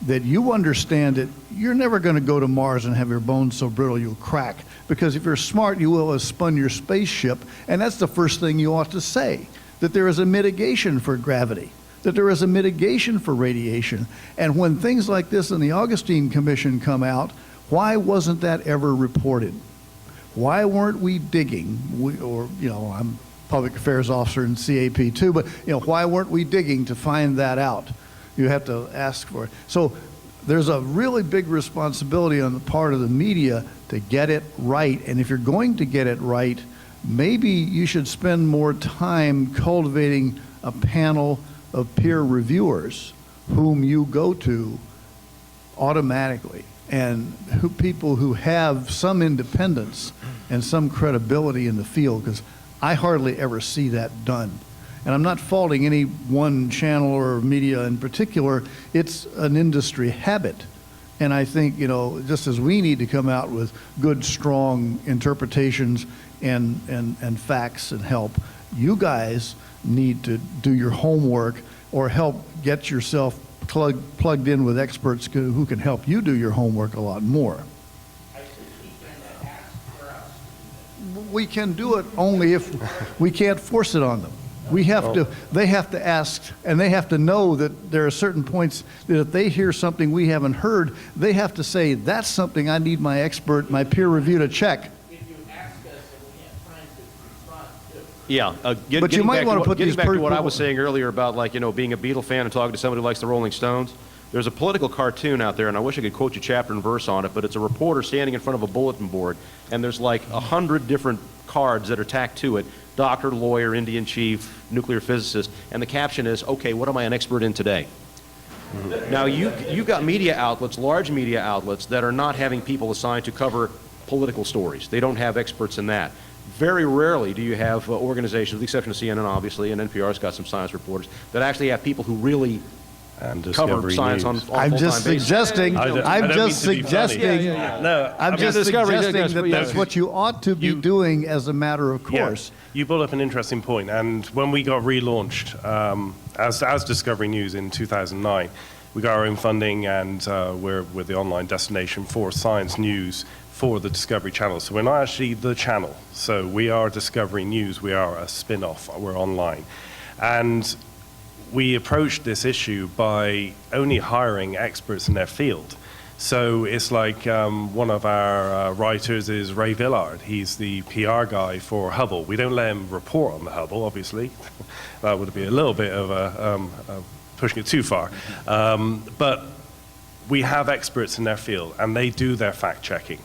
that you understand that you're never going to go to Mars and have your bones so brittle you'll crack, because if you're smart, you will have spun your spaceship, and that's the first thing you ought to say, that there is a mitigation for gravity, that there is a mitigation for radiation. And when things like this in the Augustine Commission come out, why wasn't that ever reported? Why weren't we digging? I'm public affairs officer in CAP too, but why weren't we digging to find that out? You have to ask for it. So there's a really big responsibility on the part of the media to get it right. And if you're going to get it right, maybe you should spend more time cultivating a panel of peer reviewers whom you go to automatically, and people who have some independence and some credibility in the field, because I hardly ever see that done. And I'm not faulting any one channel or media in particular. It's an industry habit. And I think, just as we need to come out with good, strong interpretations and facts and help, you guys need to do your homework or help get yourself plugged in with experts who can help you do your homework a lot more. We can do it only if we can't force it on them. They have to ask, and they have to know that there are certain points that if they hear something we haven't heard, they have to say, that's something I need my expert, my peer review to check. If you ask us and we have time to respond to. Yeah, But you might want to put getting these back to what I was saying earlier about being a Beatle fan and talking to somebody who likes the Rolling Stones. There's a political cartoon out there, and I wish I could quote you chapter and verse on it, but it's a reporter standing in front of a bulletin board, and there's like 100 different cards that are tacked to it: doctor, lawyer, Indian chief, nuclear physicist, and the caption is, okay, what am I an expert in today? Now, you've got media outlets, large media outlets, that are not having people assigned to cover political stories. They don't have experts in that. Very rarely do you have organizations, with the exception of CNN, obviously, and NPR's got some science reporters, that actually have people who really cover science on a full-time basis. I'm just suggesting that that's what you ought to be doing as a matter of course. Yeah. You brought up an interesting point, and when we got relaunched as Discovery News in 2009, we got our own funding, and we're the online destination for science news for the Discovery Channel. So we're not actually the channel. So we are Discovery News. We are a spin-off. We're online. And we approached this issue by only hiring experts in their field. So it's like one of our writers is Ray Villard. He's the PR guy for Hubble. We don't let him report on the Hubble, obviously. That would be a little bit of pushing it too far. But we have experts in their field, and they do their fact-checking.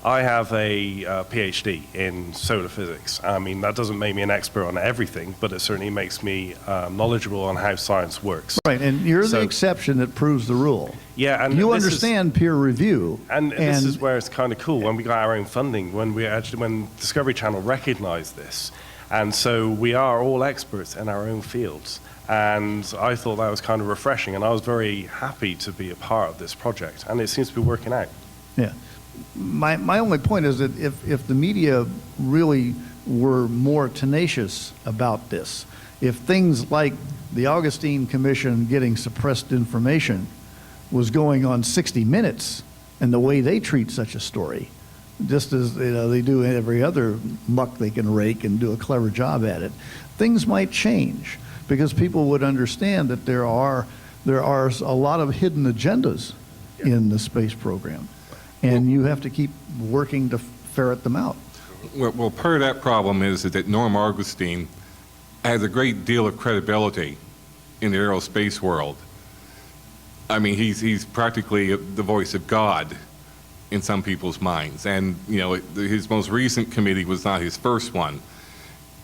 I have a PhD in solar physics. I mean, that doesn't make me an expert on everything, but it certainly makes me knowledgeable on how science works. Right, and you're the exception that proves the rule. Yeah, and you understand peer review. And this is where it's kind of cool. When we got our own funding, when Discovery Channel recognized this, and so we are all experts in our own fields. And I thought that was kind of refreshing, and I was very happy to be a part of this project, and it seems to be working out. Yeah. My only point is that if the media really were more tenacious about this, if things like the Augustine Commission getting suppressed information was going on 60 Minutes and the way they treat such a story, just as they do every other muck they can rake and do a clever job at it, things might change because people would understand that there are a lot of hidden agendas in the space program. And you have to keep working to ferret them out. Well, part of that problem is that Norm Augustine has a great deal of credibility in the aerospace world. I mean, he's practically the voice of God in some people's minds. And, his most recent committee was not his first one.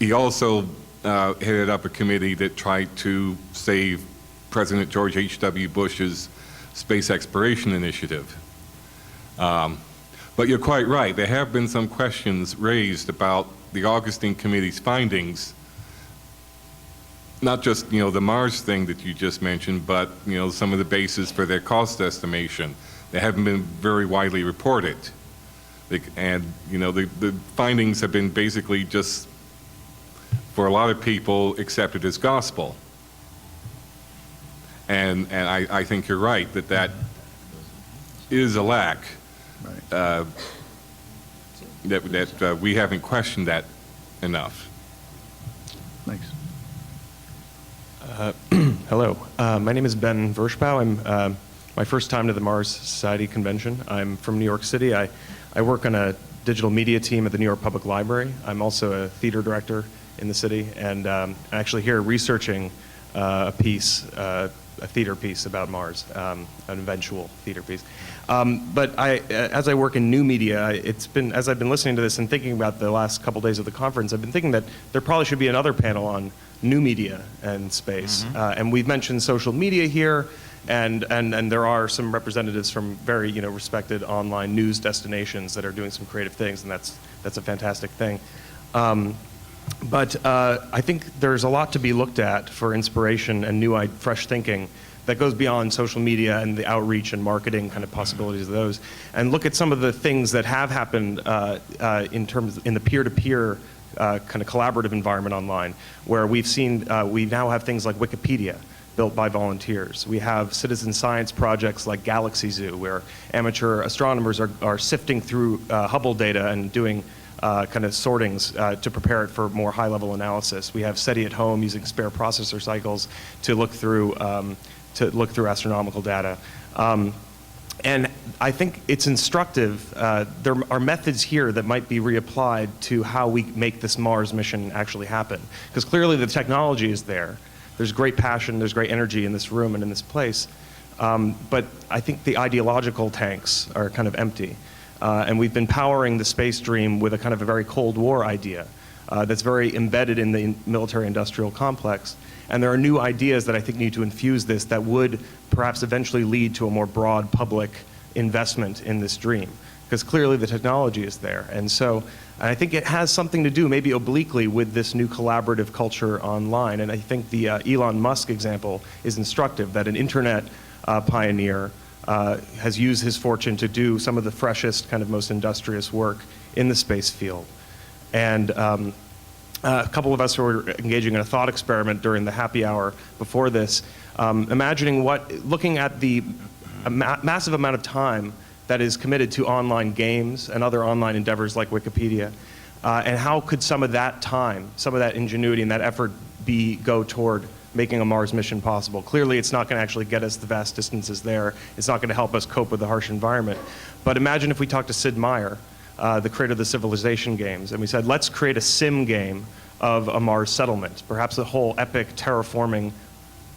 He also headed up a committee that tried to save President George H.W. Bush's space exploration initiative. But you're quite right. There have been some questions raised about the Augustine Committee's findings not just, the Mars thing that you just mentioned, but, some of the bases for their cost estimation. They haven't been very widely reported. And, the findings have been basically just, for a lot of people, accepted as gospel. And I think you're right, that is a lack. Right. That we haven't questioned that enough. Thanks. Hello. My name is Ben Vershbow. I'm my first time to the Mars Society convention. I'm from New York City. I work on a digital media team at the New York Public Library. I'm also a theater director in the city, and I'm actually here researching a theater piece about Mars, an eventual theater piece. But as I work in new media, as I've been listening to this and thinking about the last couple days of the conference, I've been thinking that there probably should be another panel on new media and space. And we've mentioned social media here, and there are some representatives from very respected online news destinations that are doing some creative things, and that's a fantastic thing. But I think there's a lot to be looked at for inspiration and new, fresh thinking that goes beyond social media and the outreach and marketing kind of possibilities of those, and look at some of the things that have happened in the peer-to-peer kind of collaborative environment online, where we've seen we now have things like Wikipedia built by volunteers. We have citizen science projects like Galaxy Zoo, where amateur astronomers are sifting through Hubble data and doing kind of sortings to prepare it for more high-level analysis. We have SETI at home using spare processor cycles to look through astronomical data. And I think it's instructive. There are methods here that might be reapplied to how we make this Mars mission actually happen. Because clearly the technology is there. There's great passion, there's great energy in this room and in this place. But I think the ideological tanks are kind of empty. And we've been powering the space dream with a kind of a very Cold War idea that's very embedded in the military-industrial complex. And there are new ideas that I think need to infuse this that would perhaps eventually lead to a more broad public investment in this dream. Because clearly the technology is there. And I think it has something to do, maybe obliquely, with this new collaborative culture online. And I think the Elon Musk example is instructive, that an internet pioneer has used his fortune to do some of the freshest, kind of most industrious work in the space field. And a couple of us were engaging in a thought experiment during the happy hour before this, imagining looking at the massive amount of time that is committed to online games and other online endeavors like Wikipedia, and how could some of that time, some of that ingenuity and that effort go toward making a Mars mission possible. Clearly, it's not going to actually get us the vast distances there. It's not going to help us cope with the harsh environment. But imagine if we talked to Sid Meier, the creator of the Civilization games, and we said, let's create a sim game of a Mars settlement, perhaps a whole epic terraforming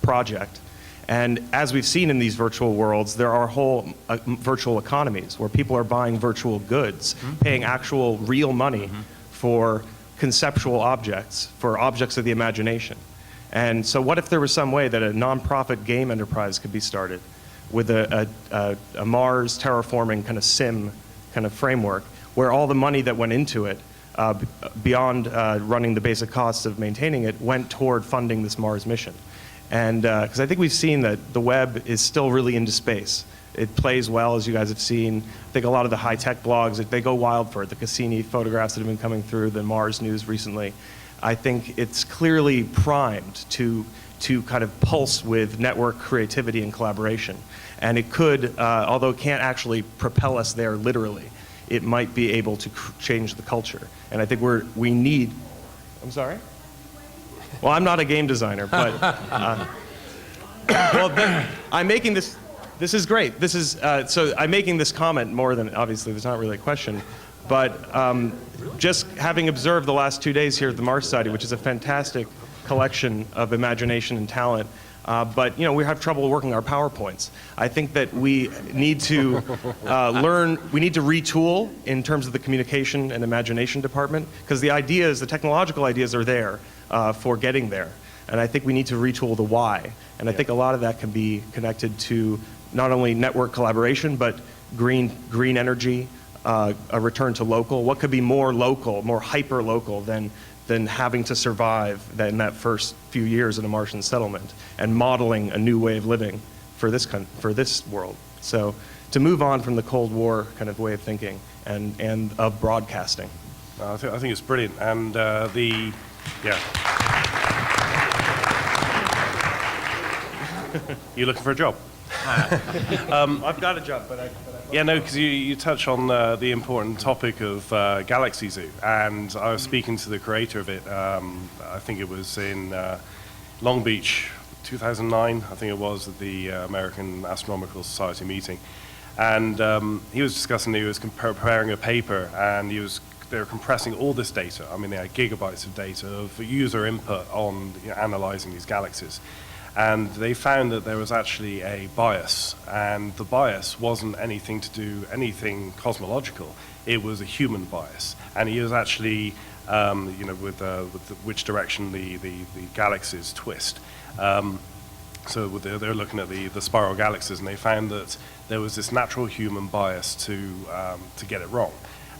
project. And as we've seen in these virtual worlds, there are whole virtual economies where people are buying virtual goods, paying actual real money for conceptual objects, for objects of the imagination. And so what if there was some way that a nonprofit game enterprise could be started with a Mars terraforming kind of sim kind of framework, where all the money that went into it, beyond running the basic costs of maintaining it, went toward funding this Mars mission. And because I think we've seen that the web is still really into space. It plays well, as you guys have seen. I think a lot of the high-tech blogs, they go wild for it. The Cassini photographs that have been coming through, the Mars news recently. I think it's clearly primed to kind of pulse with network creativity and collaboration. And it could, although it can't actually propel us there literally, it might be able to change the culture. And I think we need, I'm sorry? Well, I'm not a game designer, but, well, I'm making this is great. This is, so I'm making this comment more than, obviously, there's not really a question. But just having observed the last 2 days here at the Mars Society, which is a fantastic collection of imagination and talent, but we have trouble working our PowerPoints. I think that we need to we need to retool in terms of the communication and imagination department, because the technological ideas are there for getting there. And I think we need to retool the why. And I think a lot of that can be connected to not only network collaboration, but green energy, a return to local. What could be more local, more hyper-local than than having to survive in that first few years in a Martian settlement and modeling a new way of living for this world. So to move on from the Cold War kind of way of thinking and of broadcasting. I think it's brilliant. And you looking for a job? I've got a job, but yeah, no, because you touch on the important topic of Galaxy Zoo, and I was speaking to the creator of it. I think it was in Long Beach, 2009. I think it was at the American Astronomical Society meeting, and he was discussing. He was preparing a paper, and they were compressing all this data. I mean, they had gigabytes of data of user input on analyzing these galaxies. And they found that there was actually a bias, and the bias wasn't anything cosmological. It was a human bias, and he was actually, with which direction the galaxies twist. So they're looking at the spiral galaxies, and they found that there was this natural human bias to get it wrong.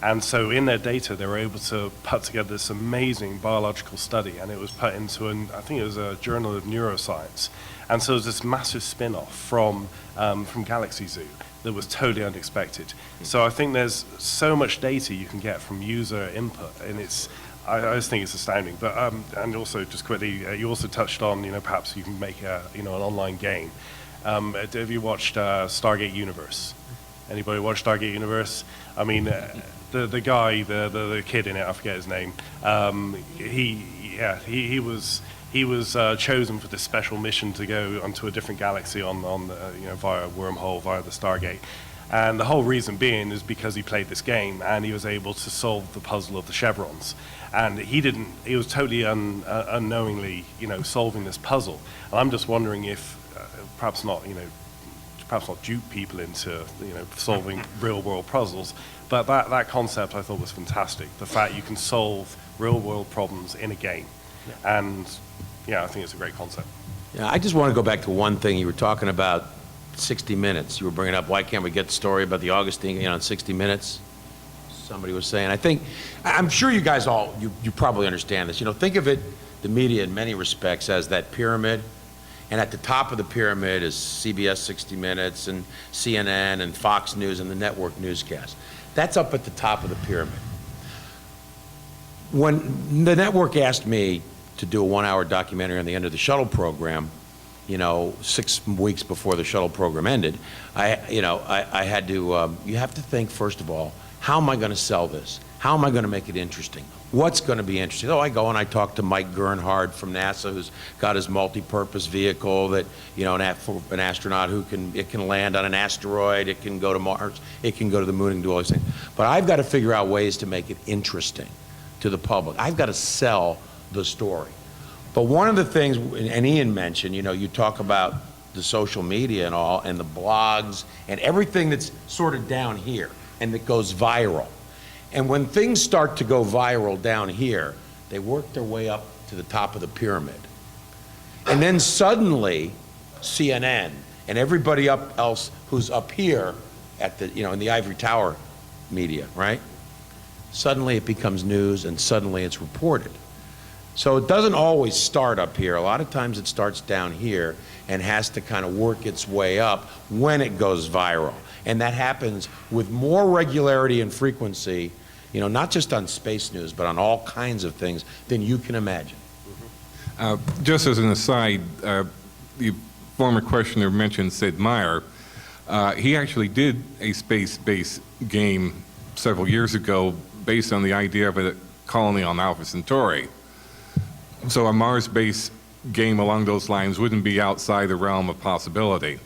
And so in their data, they were able to put together this amazing biological study, and it was put into I think it was a Journal of Neuroscience. And so it was this massive spin-off from Galaxy Zoo that was totally unexpected. So I think there's so much data you can get from user input, and I just think it's astounding. But and also just quickly, you also touched on perhaps you can make an online game. Have you watched Stargate Universe? Anybody watch Stargate Universe? I mean, the guy, the kid in it, I forget his name. He was chosen for this special mission to go onto a different galaxy via a wormhole, via the Stargate. And the whole reason being is because he played this game and he was able to solve the puzzle of the chevrons. And he was totally unknowingly, solving this puzzle. And I'm just wondering if perhaps not dupe people into solving real world puzzles, but that concept I thought was fantastic. The fact you can solve real world problems in a game, and I think it's a great concept. Yeah, I just want to go back to one thing you were talking about. 60 Minutes. You were bringing up, why can't we get the story about the Augustine in 60 Minutes? Somebody was saying. I'm sure you guys you probably understand this. Think of it, the media in many respects, as that pyramid. And at the top of the pyramid is CBS 60 Minutes and CNN and Fox News and the network newscast. That's up at the top of the pyramid. When the network asked me to do a 1-hour documentary on the end of the shuttle program, 6 weeks before the shuttle program ended, I had to, you have to think, first of all, how am I going to sell this? How am I going to make it interesting? What's going to be interesting? I go and I talk to Mike Gernhardt from NASA, who's got his multi-purpose vehicle that, an astronaut it can land on an asteroid, it can go to Mars, it can go to the moon and do all these things. But I've got to figure out ways to make it interesting to the public. I've got to sell the story. But one of the things, and Ian mentioned, you talk about the social media and all, and the blogs, and everything that's sort of down here, and that goes viral. And when things start to go viral down here, they work their way up to the top of the pyramid. And then suddenly, CNN and everybody else who's up here at the, in the ivory tower media, right? Suddenly it becomes news, and suddenly it's reported. So it doesn't always start up here. A lot of times it starts down here and has to kind of work its way up when it goes viral. And that happens with more regularity and frequency, not just on space news, but on all kinds of things than you can imagine. Just as an aside, the former questioner mentioned Sid Meier. He actually did a space-based game several years ago based on the idea of a colony on Alpha Centauri. So a Mars-based game along those lines wouldn't be outside the realm of possibility.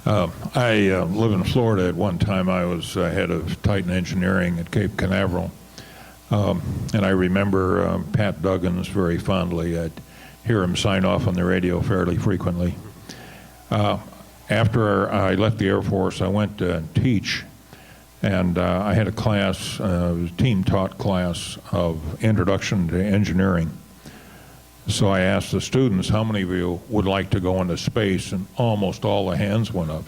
I live in Florida. At one time, I was head of Titan Engineering at Cape Canaveral. And I remember Pat Duggins very fondly. I'd hear him sign off on the radio fairly frequently. After I left the Air Force, I went to teach. And I had a class, a team-taught class of Introduction to Engineering. So I asked the students, how many of you would like to go into space? And almost all the hands went up.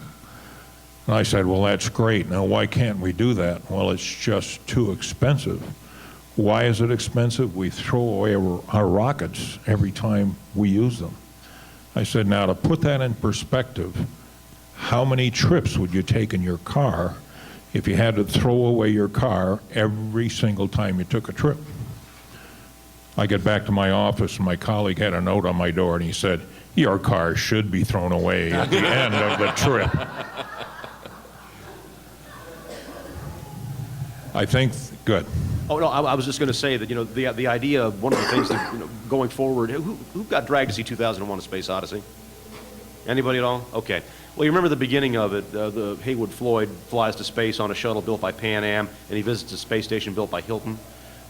And I said, well, that's great. Now, why can't we do that? Well, it's just too expensive. Why is it expensive? We throw away our rockets every time we use them. I said, now, to put that in perspective, how many trips would you take in your car if you had to throw away your car every single time you took a trip? I get back to my office, and my colleague had a note on my door, and he said, your car should be thrown away at the end of the trip. I think, good. Oh, no, I was just going to say that, the idea of one of the things that, going forward, who got dragged to see 2001: A Space Odyssey? Anybody at all? Okay. Well, you remember the beginning of it. The Haywood Floyd flies to space on a shuttle built by Pan Am, and he visits a space station built by Hilton.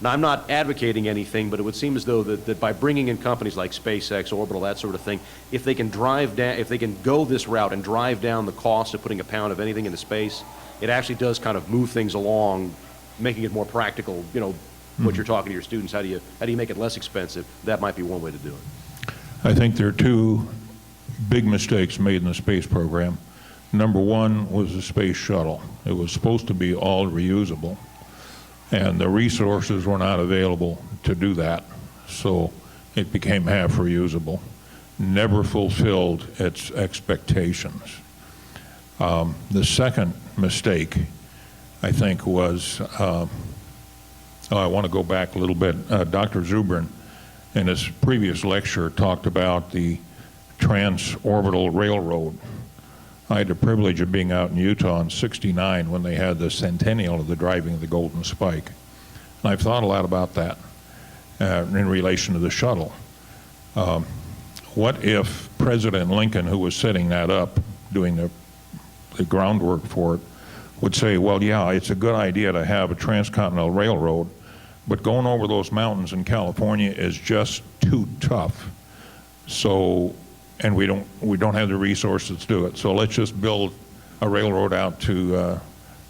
Now, I'm not advocating anything, but it would seem as though that by bringing in companies like SpaceX, Orbital, that sort of thing, if they can go this route and drive down the cost of putting a pound of anything into space, it actually does kind of move things along, making it more practical. What you're talking to your students, how do you make it less expensive? That might be one way to do it. I think there are two big mistakes made in the space program. Number one was the space shuttle. It was supposed to be all reusable, and the resources were not available to do that, so it became half reusable. Never fulfilled its expectations. The second mistake, I think, was, I want to go back a little bit. Dr. Zubrin, in his previous lecture, talked about the Trans-Orbital Railroad. I had the privilege of being out in Utah in '69 when they had the centennial of the driving of the Golden Spike. And I've thought a lot about that in relation to the shuttle. What if President Lincoln, who was setting that up, doing the groundwork for it, would say, well, yeah, it's a good idea to have a transcontinental railroad, but going over those mountains in California is just too tough. So, and we don't have the resources to do it. So let's just build a railroad out to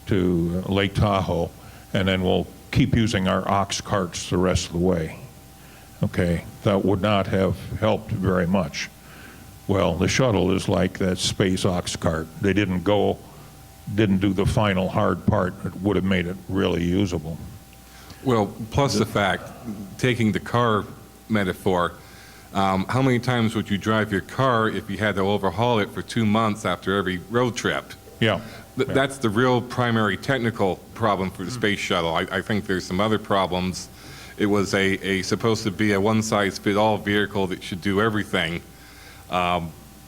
Lake Tahoe, and then we'll keep using our ox carts the rest of the way. Okay, that would not have helped very much. Well, the shuttle is like that space ox cart. They didn't do the final hard part that would have made it really usable. Well, plus the fact, taking the car metaphor, how many times would you drive your car if you had to overhaul it for 2 months after every road trip? Yeah. That's the real primary technical problem for the space shuttle. I think there's some other problems. It was supposed to be a one-size-fit-all vehicle that should do everything.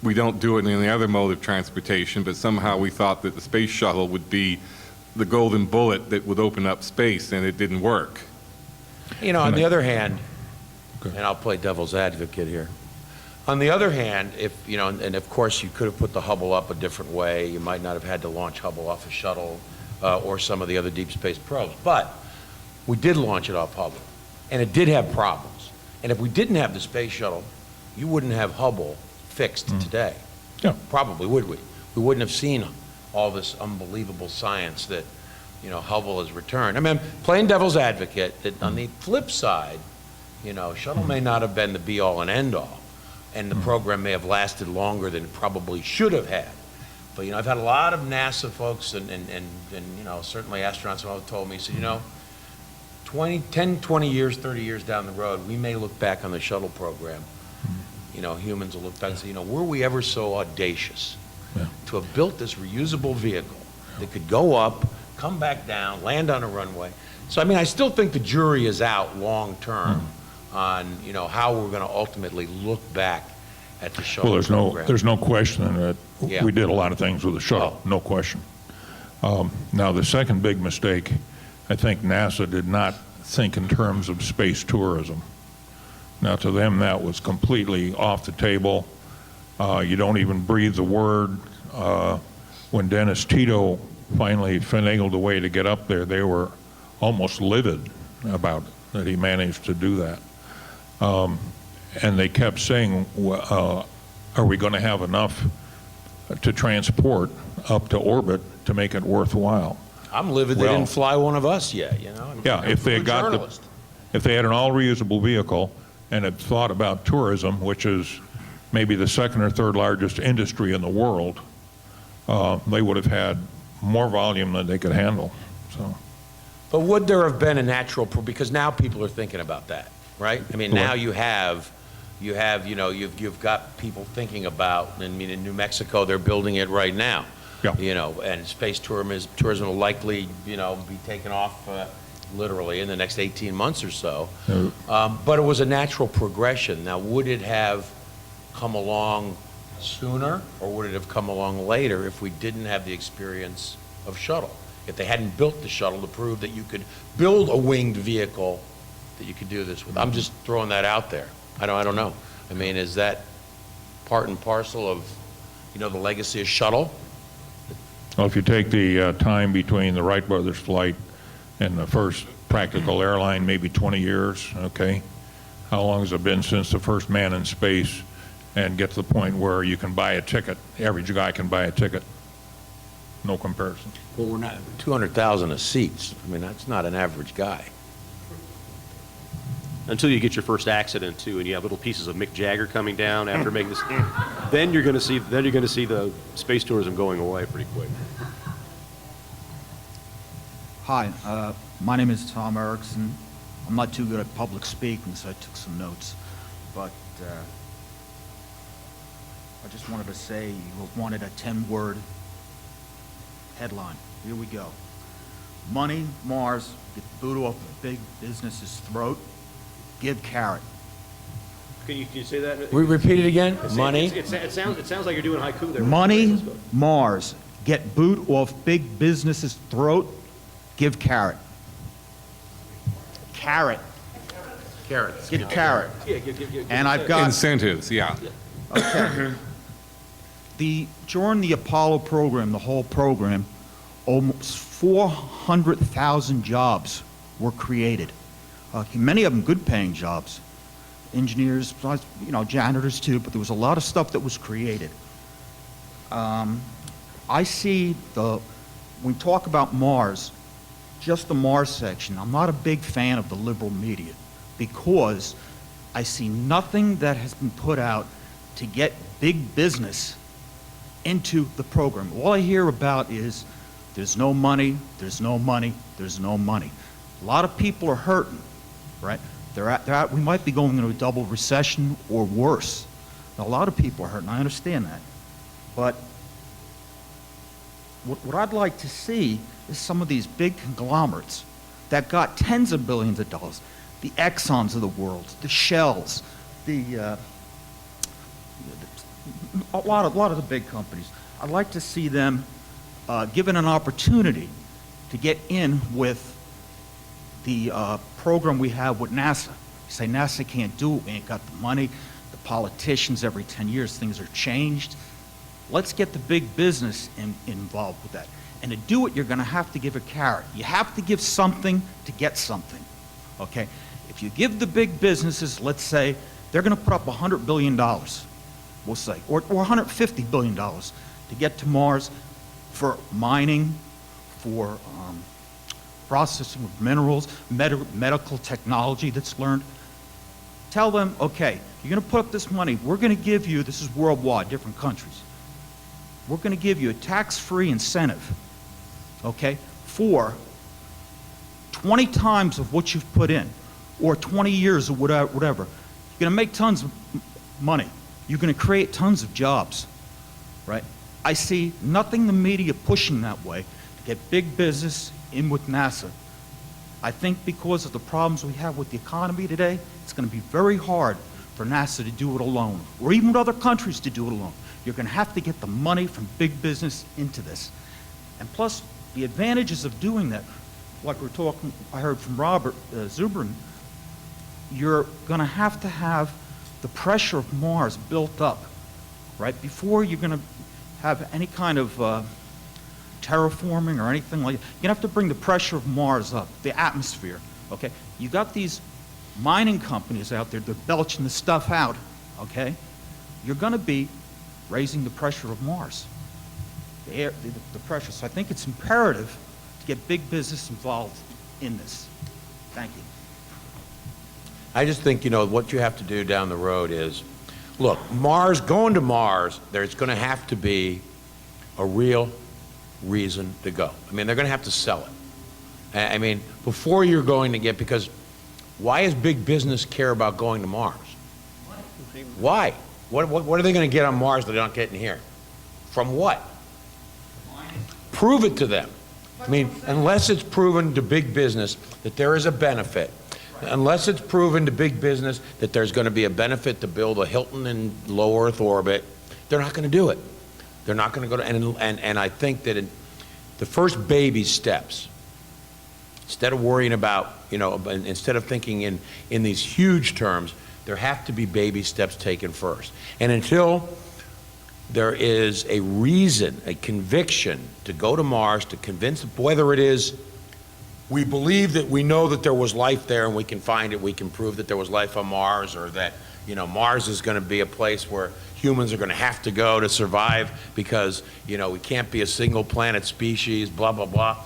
We don't do it in any other mode of transportation, but somehow we thought that the space shuttle would be the golden bullet that would open up space, and it didn't work. On the other hand, and I'll play devil's advocate here. On the other hand, if, and of course you could have put the Hubble up a different way. You might not have had to launch Hubble off a shuttle or some of the other deep space probes. But we did launch it off Hubble, and it did have problems. And if we didn't have the space shuttle, you wouldn't have Hubble fixed today. Yeah. Probably, would we? We wouldn't have seen all this unbelievable science that, Hubble has returned. I mean, playing devil's advocate, that on the flip side, shuttle may not have been the be-all and end-all, and the program may have lasted longer than it probably should have had. But, I've had a lot of NASA folks and certainly astronauts who have told me, said, 10, 20 years, 30 years down the road, we may look back on the shuttle program. Humans will look back and say, were we ever so audacious to have built this reusable vehicle that could go up, come back down, land on a runway? So, I still think the jury is out long term on, how we're going to ultimately look back at the shuttle program. There's no question that we did a lot of things with the shuttle, no question. Now, the second big mistake, I think NASA did not think in terms of space tourism. Now, to them, that was completely off the table. You don't even breathe the word. When Dennis Tito finally finagled a way to get up there, they were almost livid about it, that he managed to do that. And they kept saying, are we going to have enough to transport up to orbit to make it worthwhile? I'm livid they didn't fly one of us yet, Yeah, if they had an all-reusable vehicle and had thought about tourism, which is maybe the second or third largest industry in the world, they would have had more volume than they could handle. So, But would there have been a natural, because now people are thinking about that, right? I mean, now you've got people thinking about, I mean, in New Mexico, they're building it right now. Yeah. And space tourism will likely, be taken off literally in the next 18 months or so. But it was a natural progression. Now, would it have come along sooner, or would it have come along later if we didn't have the experience of shuttle? If they hadn't built the shuttle to prove that you could build a winged vehicle that you could do this with? I'm just throwing that out there. I don't know. I mean, is that part and parcel of, the legacy of shuttle? well, if you take the time between the Wright brothers flight and the first practical airline, maybe 20 years, okay? How long has it been since the first man in space, and get to the point where you can buy a ticket, the average guy can buy a ticket? No comparison. Well, we're not, 200,000 seats. I mean, that's not an average guy. Until you get your first accident too, and you have little pieces of Mick Jagger coming down after making this, then you're going to see the space tourism going away pretty quick. Hi, my name is Tom Erickson. I'm not too good at public speaking, so I took some notes. But I just wanted to say you wanted a 10-word headline. Here we go. Money, Mars, get the boot off the big business's throat, give carrot. Can you say that? We repeat it again? Money? It sounds like you're doing haiku there. Money, Mars, get boot off big business's throat, give carrot. Carrot. Carrots. Get carrot. Yeah, give And I've got... Incentives, yeah. Okay. During the Apollo program, the whole program, almost 400,000 jobs were created. Many of them good-paying jobs. Engineers, janitors too, but there was a lot of stuff that was created. I see when we talk about Mars, just the Mars section, I'm not a big fan of the liberal media because I see nothing that has been put out to get big business into the program. All I hear about is there's no money, there's no money, there's no money. A lot of people are hurting, right? We might be going into a double recession or worse. A lot of people are hurting, I understand that. But what I'd like to see is some of these big conglomerates that got tens of billions of dollars, the Exxons of the world, the Shells, a lot of the big companies. I'd like to see them given an opportunity to get in with the program we have with NASA. You say NASA can't do it, we ain't got the money, the politicians every 10 years, things are changed. Let's get the big business involved with that. And to do it, you're going to have to give a carrot. You have to give something to get something, okay? If you give the big businesses, let's say, they're going to put up $100 billion, we'll say, or $150 billion to get to Mars for mining, for processing of minerals, medical technology that's learned. Tell them, okay, you're going to put up this money. We're going to give you, this is worldwide, different countries. We're going to give you a tax-free incentive, okay, for 20 times of what you've put in, or 20 years or whatever. You're going to make tons of money. You're going to create tons of jobs, right? I see nothing the media pushing that way to get big business in with NASA. I think because of the problems we have with the economy today, it's going to be very hard for NASA to do it alone, or even with other countries to do it alone. You're going to have to get the money from big business into this. And plus, the advantages of doing that, like we're talking, I heard from Robert Zubrin, you're going to have the pressure of Mars built up, right? Before you're going to have any kind of terraforming or anything like that, you're going to have to bring the pressure of Mars up, the atmosphere, okay? You got these mining companies out there, they're belching the stuff out, okay? You're going to be raising the pressure of Mars, the pressure. So I think it's imperative to get big business involved in this. Thank you. I just think, what you have to do down the road is, look, going to Mars, there's going to have to be a real reason to go. I mean, they're going to have to sell it. I mean, before you're going to get, because why does big business care about going to Mars? Why? What are they going to get on Mars that they're not getting here? From what? Prove it to them. I mean, unless it's proven to big business that there is a benefit, unless it's proven to big business that there's going to be a benefit to build a Hilton in low Earth orbit, they're not going to do it. They're not going to go to, and I think that the first baby steps, instead of worrying about, instead of thinking in these huge terms, there have to be baby steps taken first. And until there is a reason, a conviction to go to Mars, to convince, whether it is we believe that we know that there was life there and we can find it, we can prove that there was life on Mars, or that, Mars is going to be a place where humans are going to have to go to survive because, we can't be a single planet species, blah, blah, blah.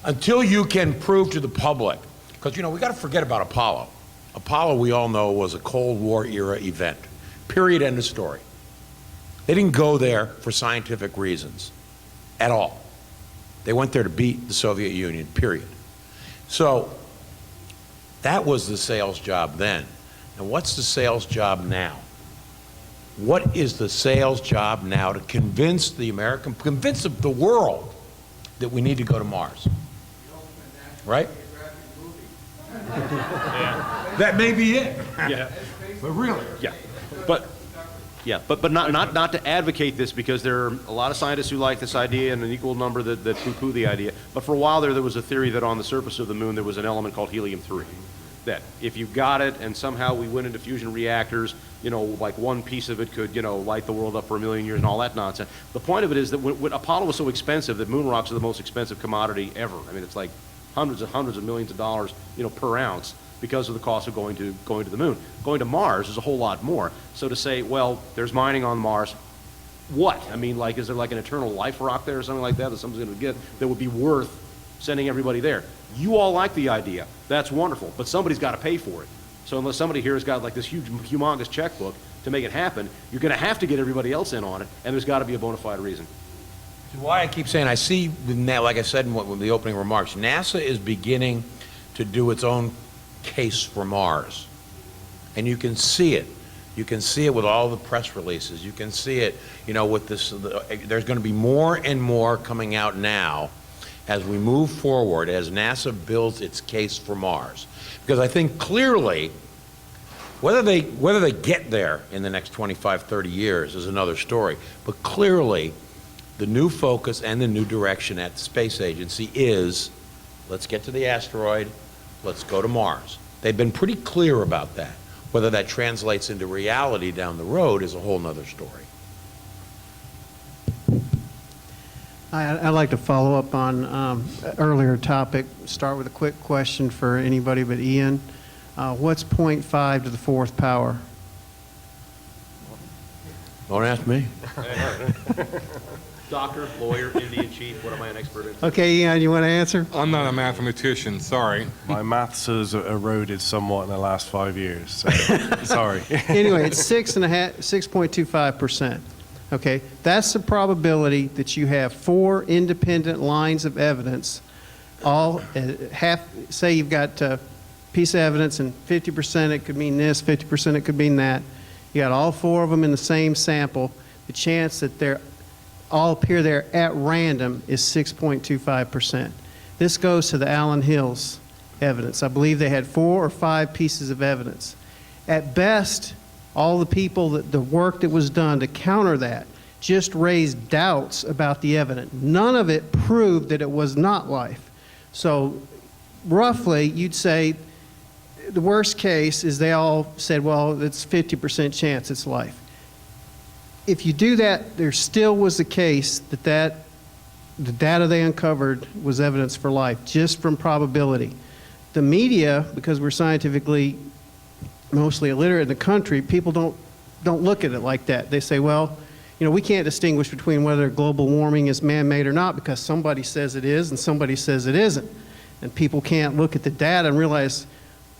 Until you can prove to the public, because, we got to forget about Apollo. Apollo, we all know, was a Cold War era event. Period, end of story. They didn't go there for scientific reasons at all. They went there to beat the Soviet Union, period. So that was the sales job then. And what's the sales job now? What is the sales job now to convince the world that we need to go to Mars? Right? That may be it. Yeah. But really. Yeah. But not to advocate this, because there are a lot of scientists who like this idea and an equal number that poo-poo the idea. But for a while there was a theory that on the surface of the moon there was an element called helium-3. That if you got it and somehow we went into fusion reactors, like one piece of it could, light the world up for 1,000,000 years and all that nonsense. The point of it is that when Apollo was so expensive that moon rocks are the most expensive commodity ever. I mean, it's like hundreds of millions of dollars, per ounce, because of the cost of going to the moon. Going to Mars is a whole lot more. So to say, well, there's mining on Mars, what? I mean, is there like an eternal life rock there or something like that someone's going to get that would be worth sending everybody there? You all like the idea. That's wonderful. But somebody's got to pay for it. So unless somebody here has got like this huge, humongous checkbook to make it happen, you're going to have to get everybody else in on it, and there's got to be a bona fide reason. Why I keep saying, I see, like I said in the opening remarks, NASA is beginning to do its own case for Mars. And you can see it. You can see it with all the press releases. You can see it, with this, there's going to be more and more coming out now as we move forward, as NASA builds its case for Mars. Because I think clearly, whether they get there in the next 25, 30 years is another story. But clearly, the new focus and the new direction at the space agency is, let's get to the asteroid, let's go to Mars. They've been pretty clear about that. Whether that translates into reality down the road is a whole nother story. I'd like to follow up on an earlier topic, start with a quick question for anybody but Ian. What's 0.5 to the fourth power? Don't ask me. Doctor, lawyer, Indian chief, what am I an expert in? Okay, Ian, you want to answer? I'm not a mathematician, sorry. My maths has eroded somewhat in the last 5 years, so sorry. Anyway, it's 6.25%. Okay, that's the probability that you have 4 independent lines of evidence, all say you've got a piece of evidence and 50% it could mean this, 50% it could mean that. You got all 4 of them in the same sample. The chance that they're all appear there at random is 6.25%. This goes to the Allen Hills evidence. I believe they had 4 or 5 pieces of evidence. At best, all the people, the work that was done to counter that just raised doubts about the evidence. None of it proved that it was not life. So roughly, you'd say the worst case is they all said, well, it's 50% chance it's life. If you do that, there still was the case that the data they uncovered was evidence for life, just from probability. The media, because we're scientifically mostly illiterate in the country, people don't look at it like that. They say, well, we can't distinguish between whether global warming is man-made or not because somebody says it is and somebody says it isn't. And people can't look at the data and realize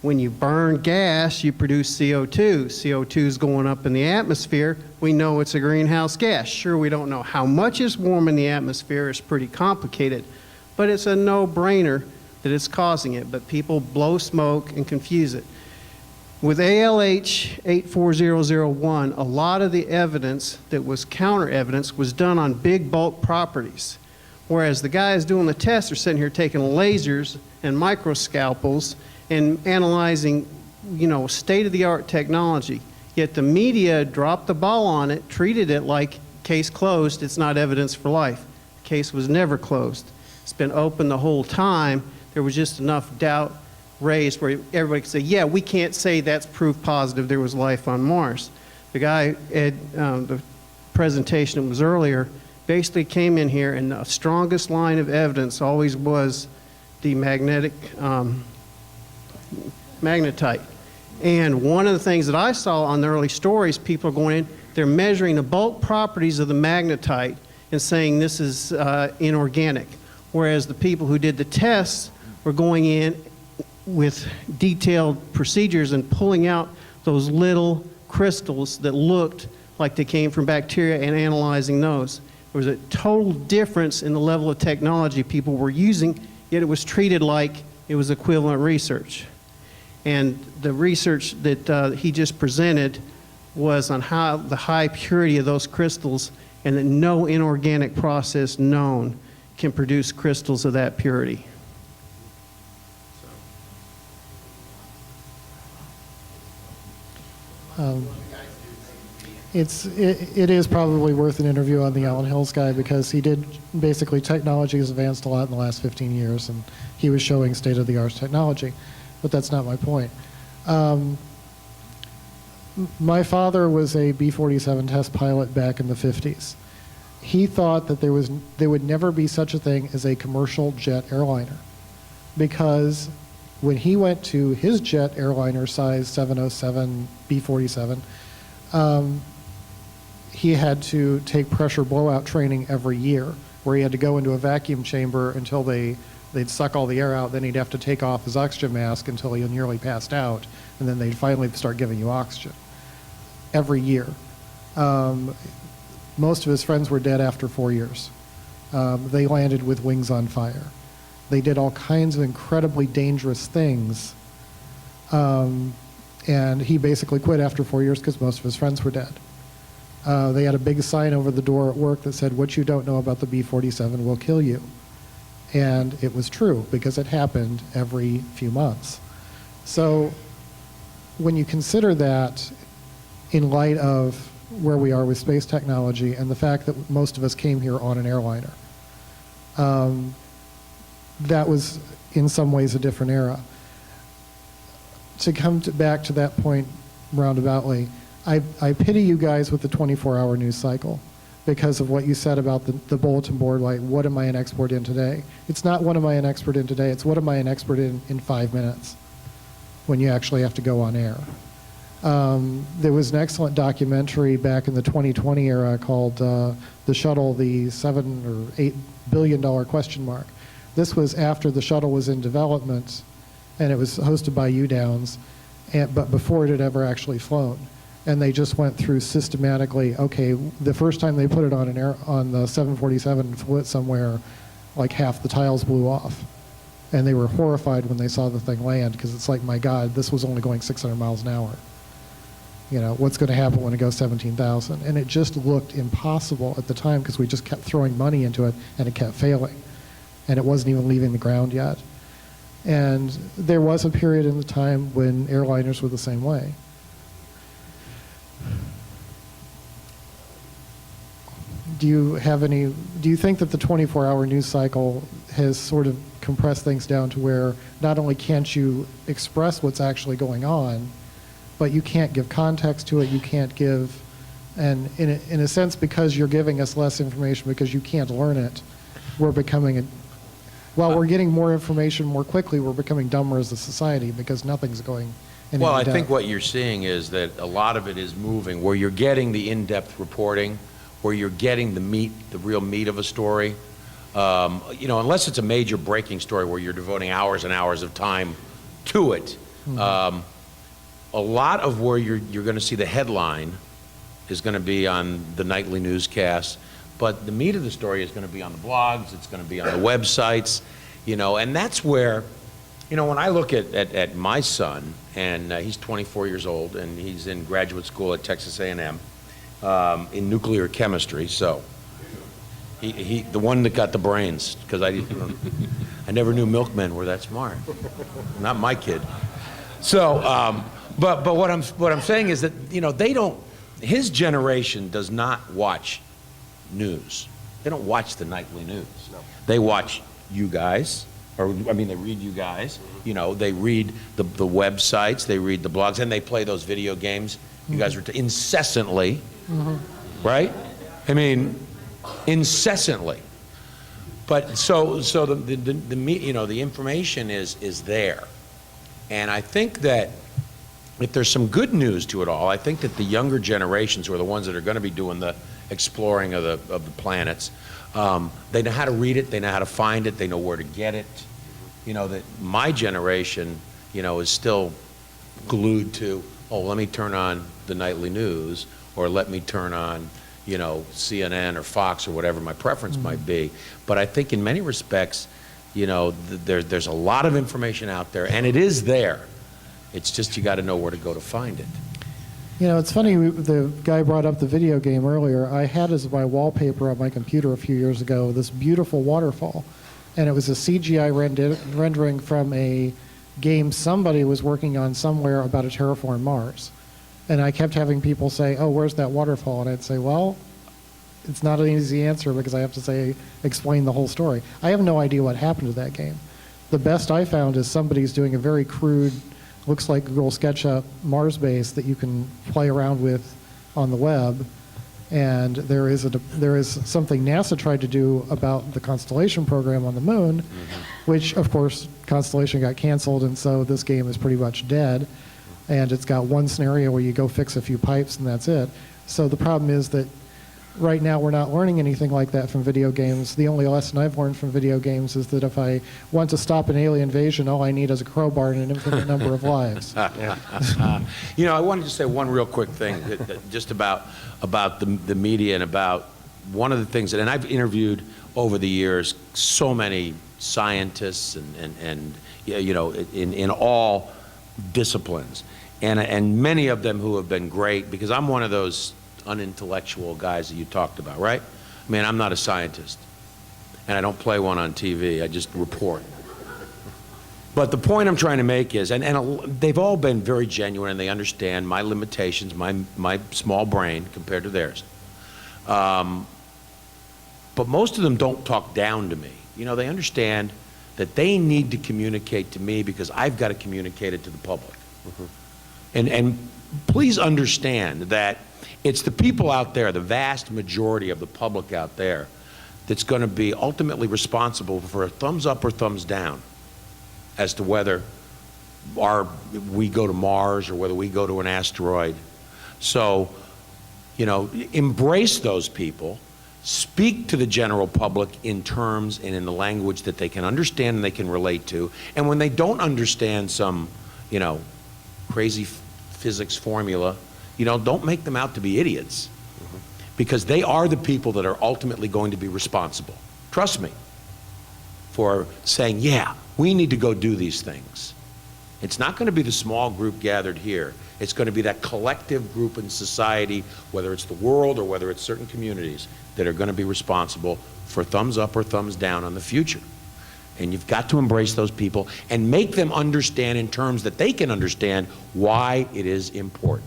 When you burn gas, you produce CO2. CO2 is going up in the atmosphere. We know it's a greenhouse gas. Sure, we don't know how much is warm in the atmosphere. It's pretty complicated. But it's a no-brainer that it's causing it. But people blow smoke and confuse it. With ALH 84001, a lot of the evidence that was counter evidence was done on big bulk properties. Whereas the guys doing the tests are sitting here taking lasers and microscalpels and analyzing, state-of-the-art technology. Yet the media dropped the ball on it, treated it like case closed, it's not evidence for life. The case was never closed. It's been open the whole time. There was just enough doubt raised where everybody could say, yeah, we can't say that's proof positive there was life on Mars. The guy at the presentation that was earlier basically came in here, and the strongest line of evidence always was the magnetite. And one of the things that I saw on the early stories, people are going in, they're measuring the bulk properties of the magnetite and saying this is inorganic. Whereas the people who did the tests were going in with detailed procedures and pulling out those little crystals that looked like they came from bacteria and analyzing those. There was a total difference in the level of technology people were using, yet it was treated like it was equivalent research. And the research that he just presented was on how the high purity of those crystals, and that no inorganic process known can produce crystals of that purity. It is probably worth an interview on the Allen Hills guy, because he did, basically technology has advanced a lot in the last 15 years, and he was showing state-of-the-art technology. But that's not my point. My father was a B-47 test pilot back in the 50s. He thought that there would never be such a thing as a commercial jet airliner, because when he went to his jet airliner size 707 B-47, he had to take pressure blowout training every year, where he had to go into a vacuum chamber until they'd suck all the air out, then he'd have to take off his oxygen mask until he nearly passed out, and then they'd finally start giving you oxygen. Every year. Most of his friends were dead after 4 years. They landed with wings on fire. They did all kinds of incredibly dangerous things, and he basically quit after 4 years because most of his friends were dead. They had a big sign over the door at work that said, "What you don't know about the B-47 will kill you." And it was true, because it happened every few months. So when you consider that in light of where we are with space technology and the fact that most of us came here on an airliner, that was in some ways a different era. To come back to that point roundaboutly, I pity you guys with the 24-hour news cycle because of what you said about the bulletin board, like, what am I an expert in today? It's not what am I an expert in today, it's what am I an expert in 5 minutes when you actually have to go on air. There was an excellent documentary back in the 2020 era called The Shuttle, the $7 or $8 billion question mark. This was after the shuttle was in development, and it was hosted by UDowns, but before it had ever actually flown. And they just went through systematically, okay, the first time they put it on the 747 and flew it somewhere, like half the tiles blew off. And they were horrified when they saw the thing land, because it's like, my God, this was only going 600 miles an hour. You know, what's going to happen when it goes 17,000? And it just looked impossible at the time, because we just kept throwing money into it, and it kept failing. And it wasn't even leaving the ground yet. And there was a period in the time when airliners were the same way. Do you think that the 24-hour news cycle has sort of compressed things down to where not only can't you express what's actually going on, but you can't give context to it, you can't give, and in a sense, because you're giving us less information because you can't learn it, we're becoming, while we're getting more information more quickly, we're becoming dumber as a society because nothing's going in. Well, I think what you're seeing is that a lot of it is moving, where you're getting the in-depth reporting, where you're getting the real meat of a story. You know, unless it's a major breaking story where you're devoting hours and hours of time to it, A lot of where you're going to see the headline is going to be on the nightly newscast, but the meat of the story is going to be on the blogs, it's going to be on the websites, and that's where, when I look at my son, and he's 24 years old, and he's in graduate school at Texas A&M in nuclear chemistry, so he the one that got the brains, because I never knew milkmen were that smart. Not my kid. So, but what I'm saying is that they don't. His generation does not watch news. They don't watch the nightly news. No. They watch you guys, they read you guys. They read the websites, they read the blogs, and they play those video games. You guys are incessantly, right? Incessantly. But so the information is there, and I think that if there's some good news to it all, I think that the younger generations, who are the ones that are going to be doing the exploring of the planets, they know how to read it, they know how to find it, they know where to get it. That my generation, is still glued to, let me turn on the nightly news, or let me turn on, CNN or Fox or whatever my preference might be. But I think in many respects, there's a lot of information out there, and it is there. It's just you got to know where to go to find it. It's funny, the guy brought up the video game earlier. I had as my wallpaper on my computer a few years ago this beautiful waterfall, and it was a CGI rendering from a game somebody was working on somewhere about a terraformed Mars. And I kept having people say, oh, where's that waterfall? And I'd say, well, it's not an easy answer because I have to explain the whole story. I have no idea what happened to that game. The best I found is somebody's doing a very crude, looks like Google SketchUp Mars base that you can play around with on the web. And there is something NASA tried to do about the Constellation program on the moon, which, of course, Constellation got canceled, and so this game is pretty much dead. And it's got one scenario where you go fix a few pipes and that's it. So the problem is that right now we're not learning anything like that from video games. The only lesson I've learned from video games is that if I want to stop an alien invasion, all I need is a crowbar and an infinite number of lives. I wanted to say one real quick thing, just about the media and about one of the things and I've interviewed over the years so many scientists and in all disciplines, and many of them who have been great, because I'm one of those unintellectual guys that you talked about, right? I'm not a scientist, and I don't play one on TV. I just report. But the point I'm trying to make is, and they've all been very genuine, and they understand my limitations, my small brain compared to theirs. But most of them don't talk down to me. They understand that they need to communicate to me because I've got to communicate it to the public. And please understand that it's the people out there, the vast majority of the public out there, that's going to be ultimately responsible for a thumbs up or thumbs down as to whether we go to Mars or whether we go to an asteroid. So, embrace those people, speak to the general public in terms and in the language that they can understand and they can relate to. And when they don't understand some, crazy physics formula, don't make them out to be idiots, because they are the people that are ultimately going to be responsible. Trust me, for saying, yeah, we need to go do these things. It's not going to be the small group gathered here. It's going to be that collective group in society, whether it's the world or whether it's certain communities, that are going to be responsible for thumbs up or thumbs down on the future. And you've got to embrace those people and make them understand in terms that they can understand why it is important.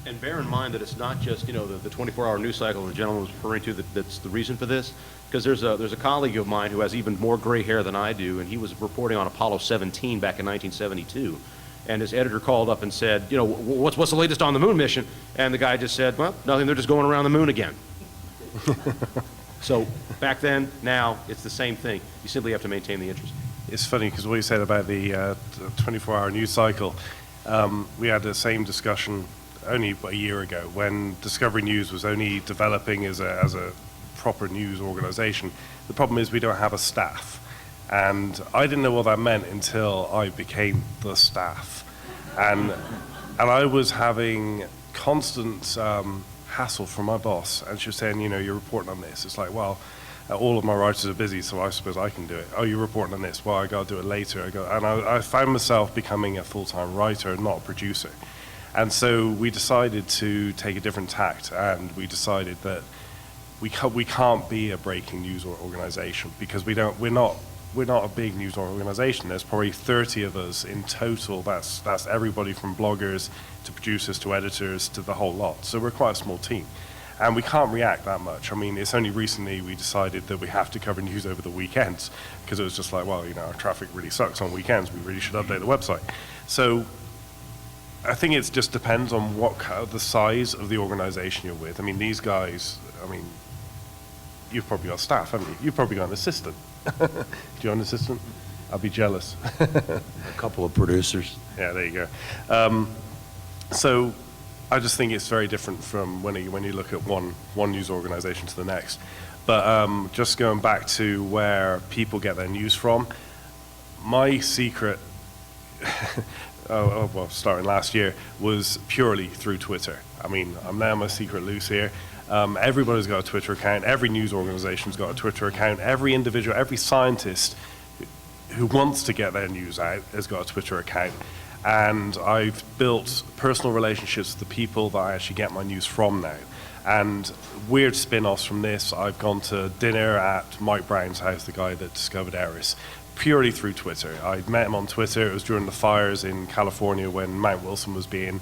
And bear in mind that it's not just, the 24-hour news cycle the gentleman was referring to that's the reason for this. Because there's a colleague of mine who has even more gray hair than I do, and he was reporting on Apollo 17 back in 1972. And his editor called up and said, what's the latest on the moon mission? And the guy just said, well, nothing, they're just going around the moon again. So back then, now, it's the same thing. You simply have to maintain the interest. It's funny because what you said about the 24-hour news cycle, we had the same discussion only a year ago when Discovery News was only developing as a proper news organization. The problem is we don't have a staff. And I didn't know what that meant until I became the staff. And I was having constant hassle from my boss. And she was saying, you're reporting on this. It's like, well, all of my writers are busy, so I suppose I can do it. Oh, you're reporting on this. Well, I got to do it later. And I found myself becoming a full-time writer, not a producer. And so we decided to take a different tact, and we decided that we can't be a breaking news organization because we're not a big news organization. There's probably 30 of us in total. That's everybody from bloggers to producers to editors to the whole lot. So we're quite a small team. And we can't react that much. I mean, it's only recently we decided that we have to cover news over the weekends because it was just like, well, our traffic really sucks on weekends. We really should update the website. So I think it just depends on the size of the organization you're with. I mean, these guys, you've probably got staff, haven't you? You've probably got an assistant. Do you have an assistant? I'll be jealous. A couple of producers. Yeah, there you go. So I just think it's very different from when you look at one news organization to the next. But just going back to where people get their news from, my secret, well, starting last year, was purely through Twitter. I mean, I'm now my secret loose here. Everybody's got a Twitter account. Every news organization's got a Twitter account. Every individual, every scientist who wants to get their news out has got a Twitter account. And I've built personal relationships with the people that I actually get my news from now. And weird spin-offs from this, I've gone to dinner at Mike Brown's house, the guy that discovered Eris, purely through Twitter. I met him on Twitter. It was during the fires in California when Mount Wilson was being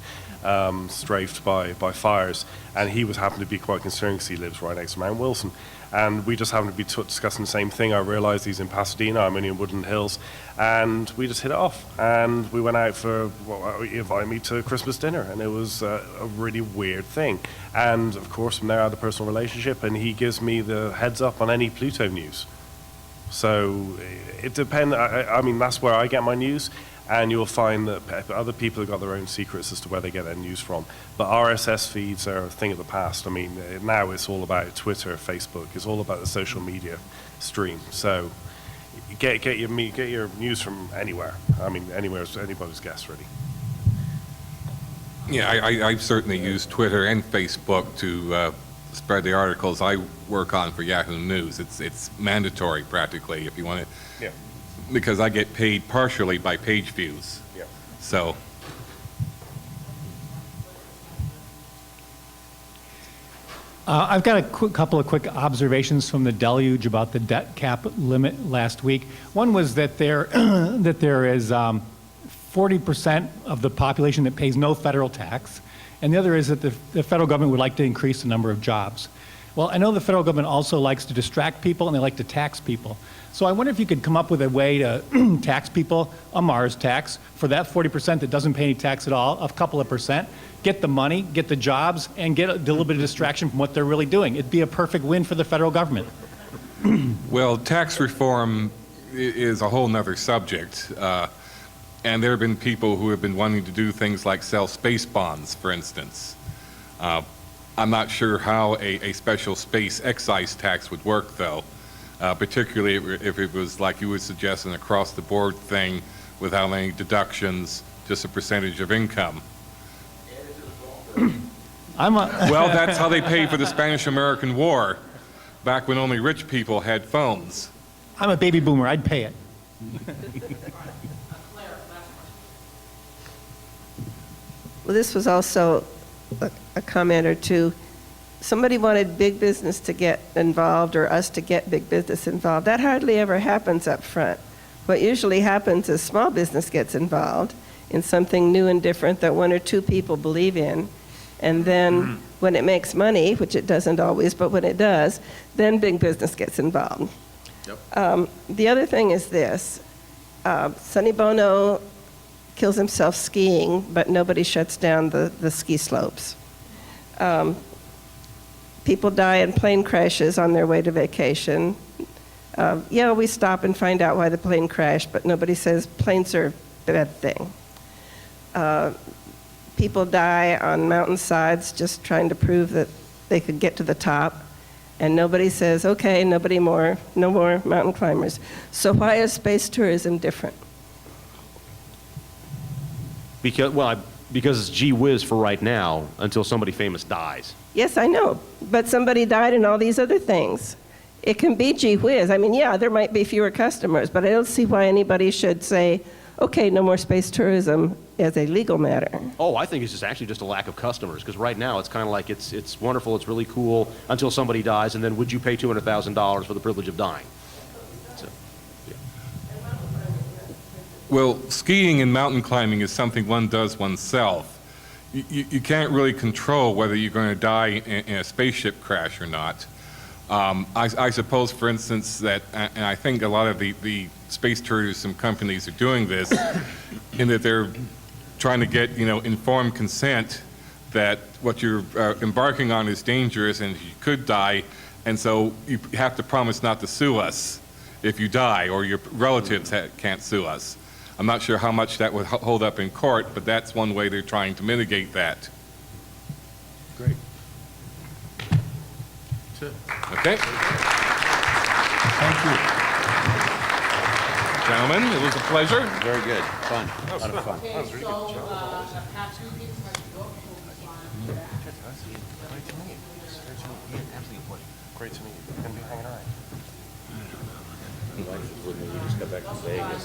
strafed by fires. And he happened to be quite concerned because he lives right next to Mount Wilson. And we just happened to be discussing the same thing. I realized he's in Pasadena, I'm only in Woodland Hills. And we just hit it off. And we went out he invited me to Christmas dinner. And it was a really weird thing. And of course, from there I had a personal relationship. And he gives me the heads up on any Pluto news. So it depends. I mean, that's where I get my news. And you'll find that other people have got their own secrets as to where they get their news from. But RSS feeds are a thing of the past. I mean, now it's all about Twitter, Facebook. It's all about the social media stream. So get your news from anywhere. I mean, anywhere is anybody's guess, really. Yeah, I've certainly used Twitter and Facebook to spread the articles I work on for Yahoo News. It's mandatory practically if you want to. Yeah. Because I get paid partially by page views. Yeah. So. I've got a couple of quick observations from the deluge about the debt cap limit last week. One was that there is 40% of the population that pays no federal tax, and the other is that the federal government would like to increase the number of jobs. Well, I know the federal government also likes to distract people and they like to tax people. So I wonder if you could come up with a way to tax people, a Mars tax, for that 40% that doesn't pay any tax at all, a couple of percent, get the money, get the jobs, and get a little bit of distraction from what they're really doing. It'd be a perfect win for the federal government. Well, tax reform is a whole nother subject. And there have been people who have been wanting to do things like sell space bonds, for instance. I'm not sure how a special space excise tax would work, though, particularly if it was like you would suggest an across-the-board thing without any deductions, just a percentage of income. Well, that's how they paid for the Spanish-American War, back when only rich people had phones. I'm a baby boomer. I'd pay it. Well, this was also a comment or two. Somebody wanted big business to get involved or us to get big business involved. That hardly ever happens up front. What usually happens is small business gets involved in something new and different that one or two people believe in. And then when it makes money, which it doesn't always, but when it does, then big business gets involved. Yep. The other thing is this. Sonny Bono kills himself skiing, but nobody shuts down the ski slopes. People die in plane crashes on their way to vacation. Yeah, we stop and find out why the plane crashed, but nobody says planes are a bad thing. People die on mountainsides just trying to prove that they could get to the top. and nobody says, okay, no more mountain climbers. So why is space tourism different? Because it's gee whiz for right now until somebody famous dies. Yes, I know, but somebody died and all these other things. It can be gee whiz. I mean, yeah, there might be fewer customers, but I don't see why anybody should say, okay, no more space tourism as a legal matter. Oh, I think it's just a lack of customers, because right now it's kind of like it's wonderful, it's really cool until somebody dies, and then would you pay $200,000 for the privilege of dying? So, yeah. Well, skiing and mountain climbing is something one does oneself. You can't really control whether you're going to die in a spaceship crash or not. I suppose, for instance, that, and I think a lot of the space tourism companies are doing this, in that they're trying to get, informed consent that what you're embarking on is dangerous and you could die, and so you have to promise not to sue us if you die, or your relatives can't sue us. I'm not sure how much that would hold up in court, but that's one way they're trying to mitigate that. Great. Okay. Thank you. Gentlemen, it was a pleasure. Very good. Fun. That was A lot of fun. fun. That was really good. Great to meet you. Going to be hanging around. We just got back from Vegas.